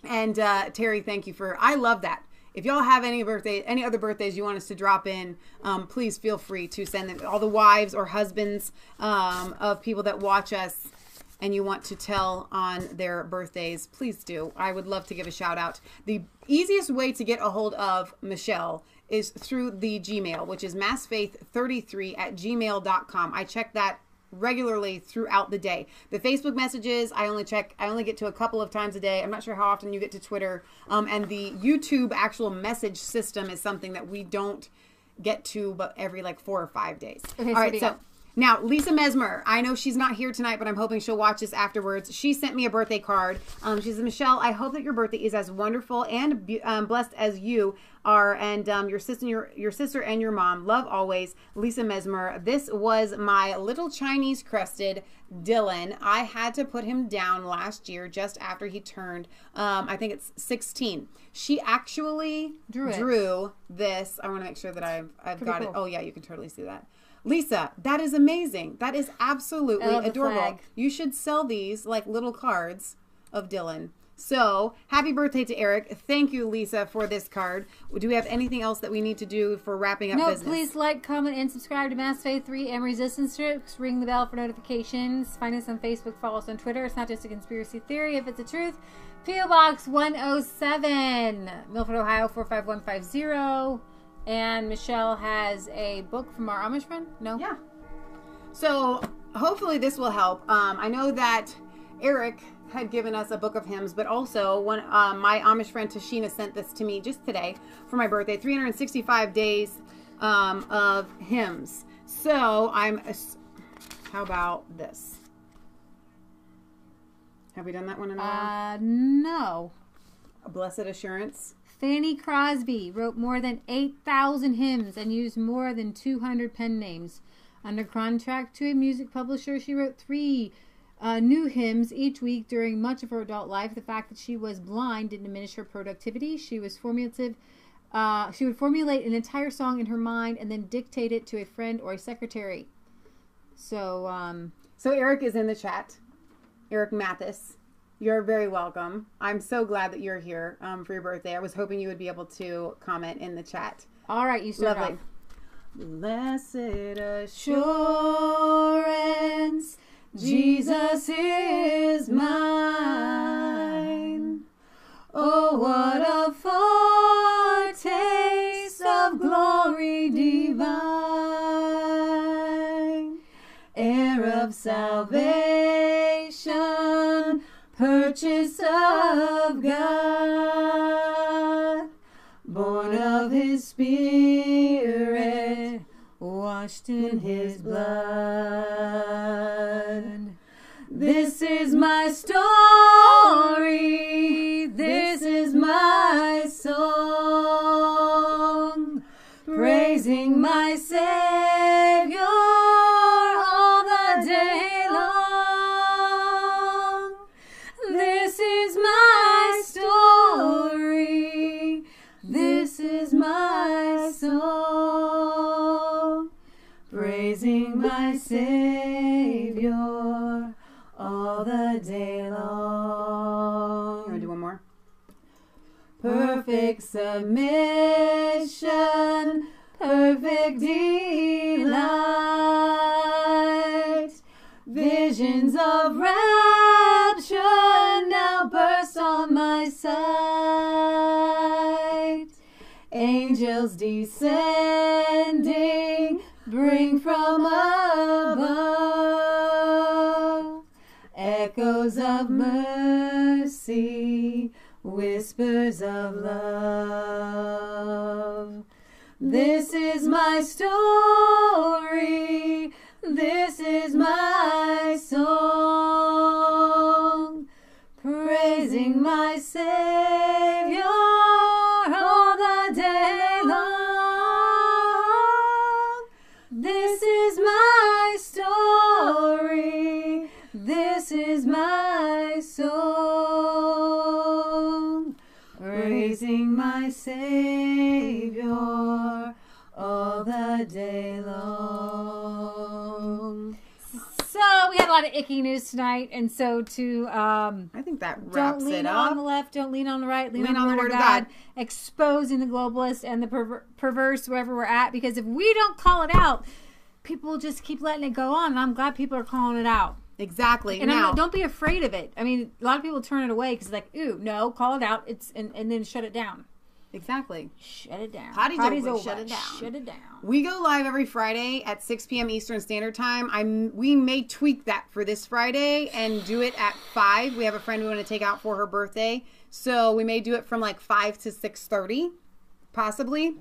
Terry, thank you for... I love that. If y'all have any other birthdays you want us to drop in, please feel free to send them. All the wives or husbands of people that watch us and you want to tell on their birthdays, please do. I would love to give a shout out. The easiest way to get a hold of Michelle is through the Gmail, which is massfaith33@gmail.com. I check that regularly throughout the day. The Facebook messages, I only get to a couple of times a day. I'm not sure how often you get to Twitter. And the YouTube actual message system is something that we don't get to but every 4 or 5 days. Okay, all right, so now Lisa Mesmer, I know she's not here tonight, but I'm hoping she'll watch this afterwards. She sent me a birthday card. She says, Michelle, I hope that your birthday is as wonderful and blessed as you are, and your sister and your mom. Love always, Lisa Mesmer. This was my little Chinese crested Dylan. I had to put him down last year just after he turned, I think it's 16. She actually drew this. I want to make sure that I've got it. Oh yeah, you can totally see that. Lisa, that is amazing. That is absolutely adorable. You should sell these like little cards of Dylan. So, happy birthday to Eric. Thank you, Lisa, for this card. Do we have anything else that we need to do for wrapping up business? No, please like, comment, and subscribe to Mass Faith 3 and Resistance Strips. Ring the bell for notifications. Find us on Facebook. Follow us on Twitter. It's not just a conspiracy theory if it's the truth. P.O. Box 107, Milford, Ohio 45150. And Michelle has a book from our Amish friend? No? Yeah. So, hopefully this will help. I know that Eric had given us a book of hymns, but also my Amish friend Tashina sent this to me just today for my birthday. 365 days of hymns. So how about this? Have we done that one in a while? No. A Blessed Assurance. Fanny Crosby wrote more than 8,000 hymns and used more than 200 pen names. Under contract to a music publisher, she wrote 3 new hymns each week during much of her adult life. The fact that she was blind didn't diminish her productivity. She was formulative. She would formulate an entire song in her mind and then dictate it to a friend or a secretary. So Eric is in the chat. Eric Mathis, you're very welcome. I'm so glad that you're here for your birthday. I was hoping you would be able to comment in the chat. All right, you start off. Blessed assurance, Jesus is mine. Oh, what a foretaste of glory divine. Heir of salvation, purchase of God, born of his Spirit, washed in his blood. This is my story, this is my song, praising my Savior all the day long. This is my story, this is my song, praising my Savior all the day long. You want to do one more? Perfect submission, perfect delight, visions of rapture now burst on my sight. Angels descending bring from above echoes of mercy, whispers of love. This is my story, this is my song, praising my Savior all the day long. This is my story, this is my song, praising my Savior all the day long. So we had a lot of icky news tonight, and so I think that wraps don't lean it up. on the left, don't lean on the right, lean on the word of God, exposing the globalists and the perverse wherever we're at, because if we don't call it out, people will just keep letting it go on, and I'm glad people are calling it out. Exactly. And now, don't be afraid of it. I mean, a lot of people turn it away because like, ooh, no, call it out. It's and then shut it down. Exactly. Shut it down. Party's over. Shut it down. Shut it down. We go live every Friday at 6 p.m. Eastern Standard Time. We may tweak that for this Friday and do it at 5. We have a friend we want to take out for her birthday. So we may do it from like 5 to 6:30, possibly.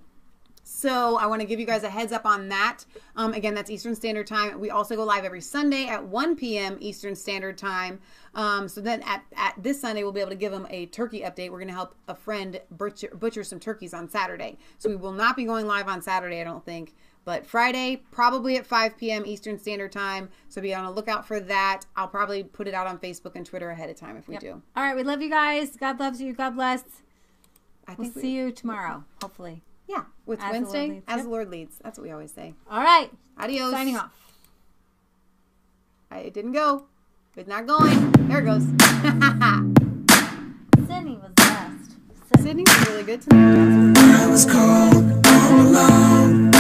So I want to give you guys a heads up on that. Again, that's Eastern Standard Time. We also go live every Sunday at 1 p.m. Eastern Standard Time. So then at this Sunday, we'll be able to give them a turkey update. We're going to help a friend butcher some turkeys on Saturday. So we will not be going live on Saturday, I don't think. But Friday, probably at 5 p.m. Eastern Standard Time. So be on a lookout for that. I'll probably put it out on Facebook and Twitter ahead of time if we do. All right, we love you guys. God loves you. God bless. We'll see you tomorrow, hopefully. Yeah, with Wednesday, as the Lord leads. That's what we always say. All right. Adios. Signing off. It didn't go. It's not going. There it goes. Sydney was really good tonight. I was cold, all alone.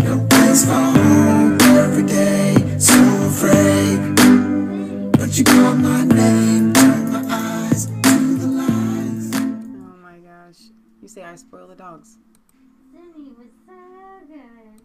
No place for home every day. So afraid. But you called my name. Turned my eyes to the lies. Oh my gosh. You say I spoil the dogs. Sydney was so good.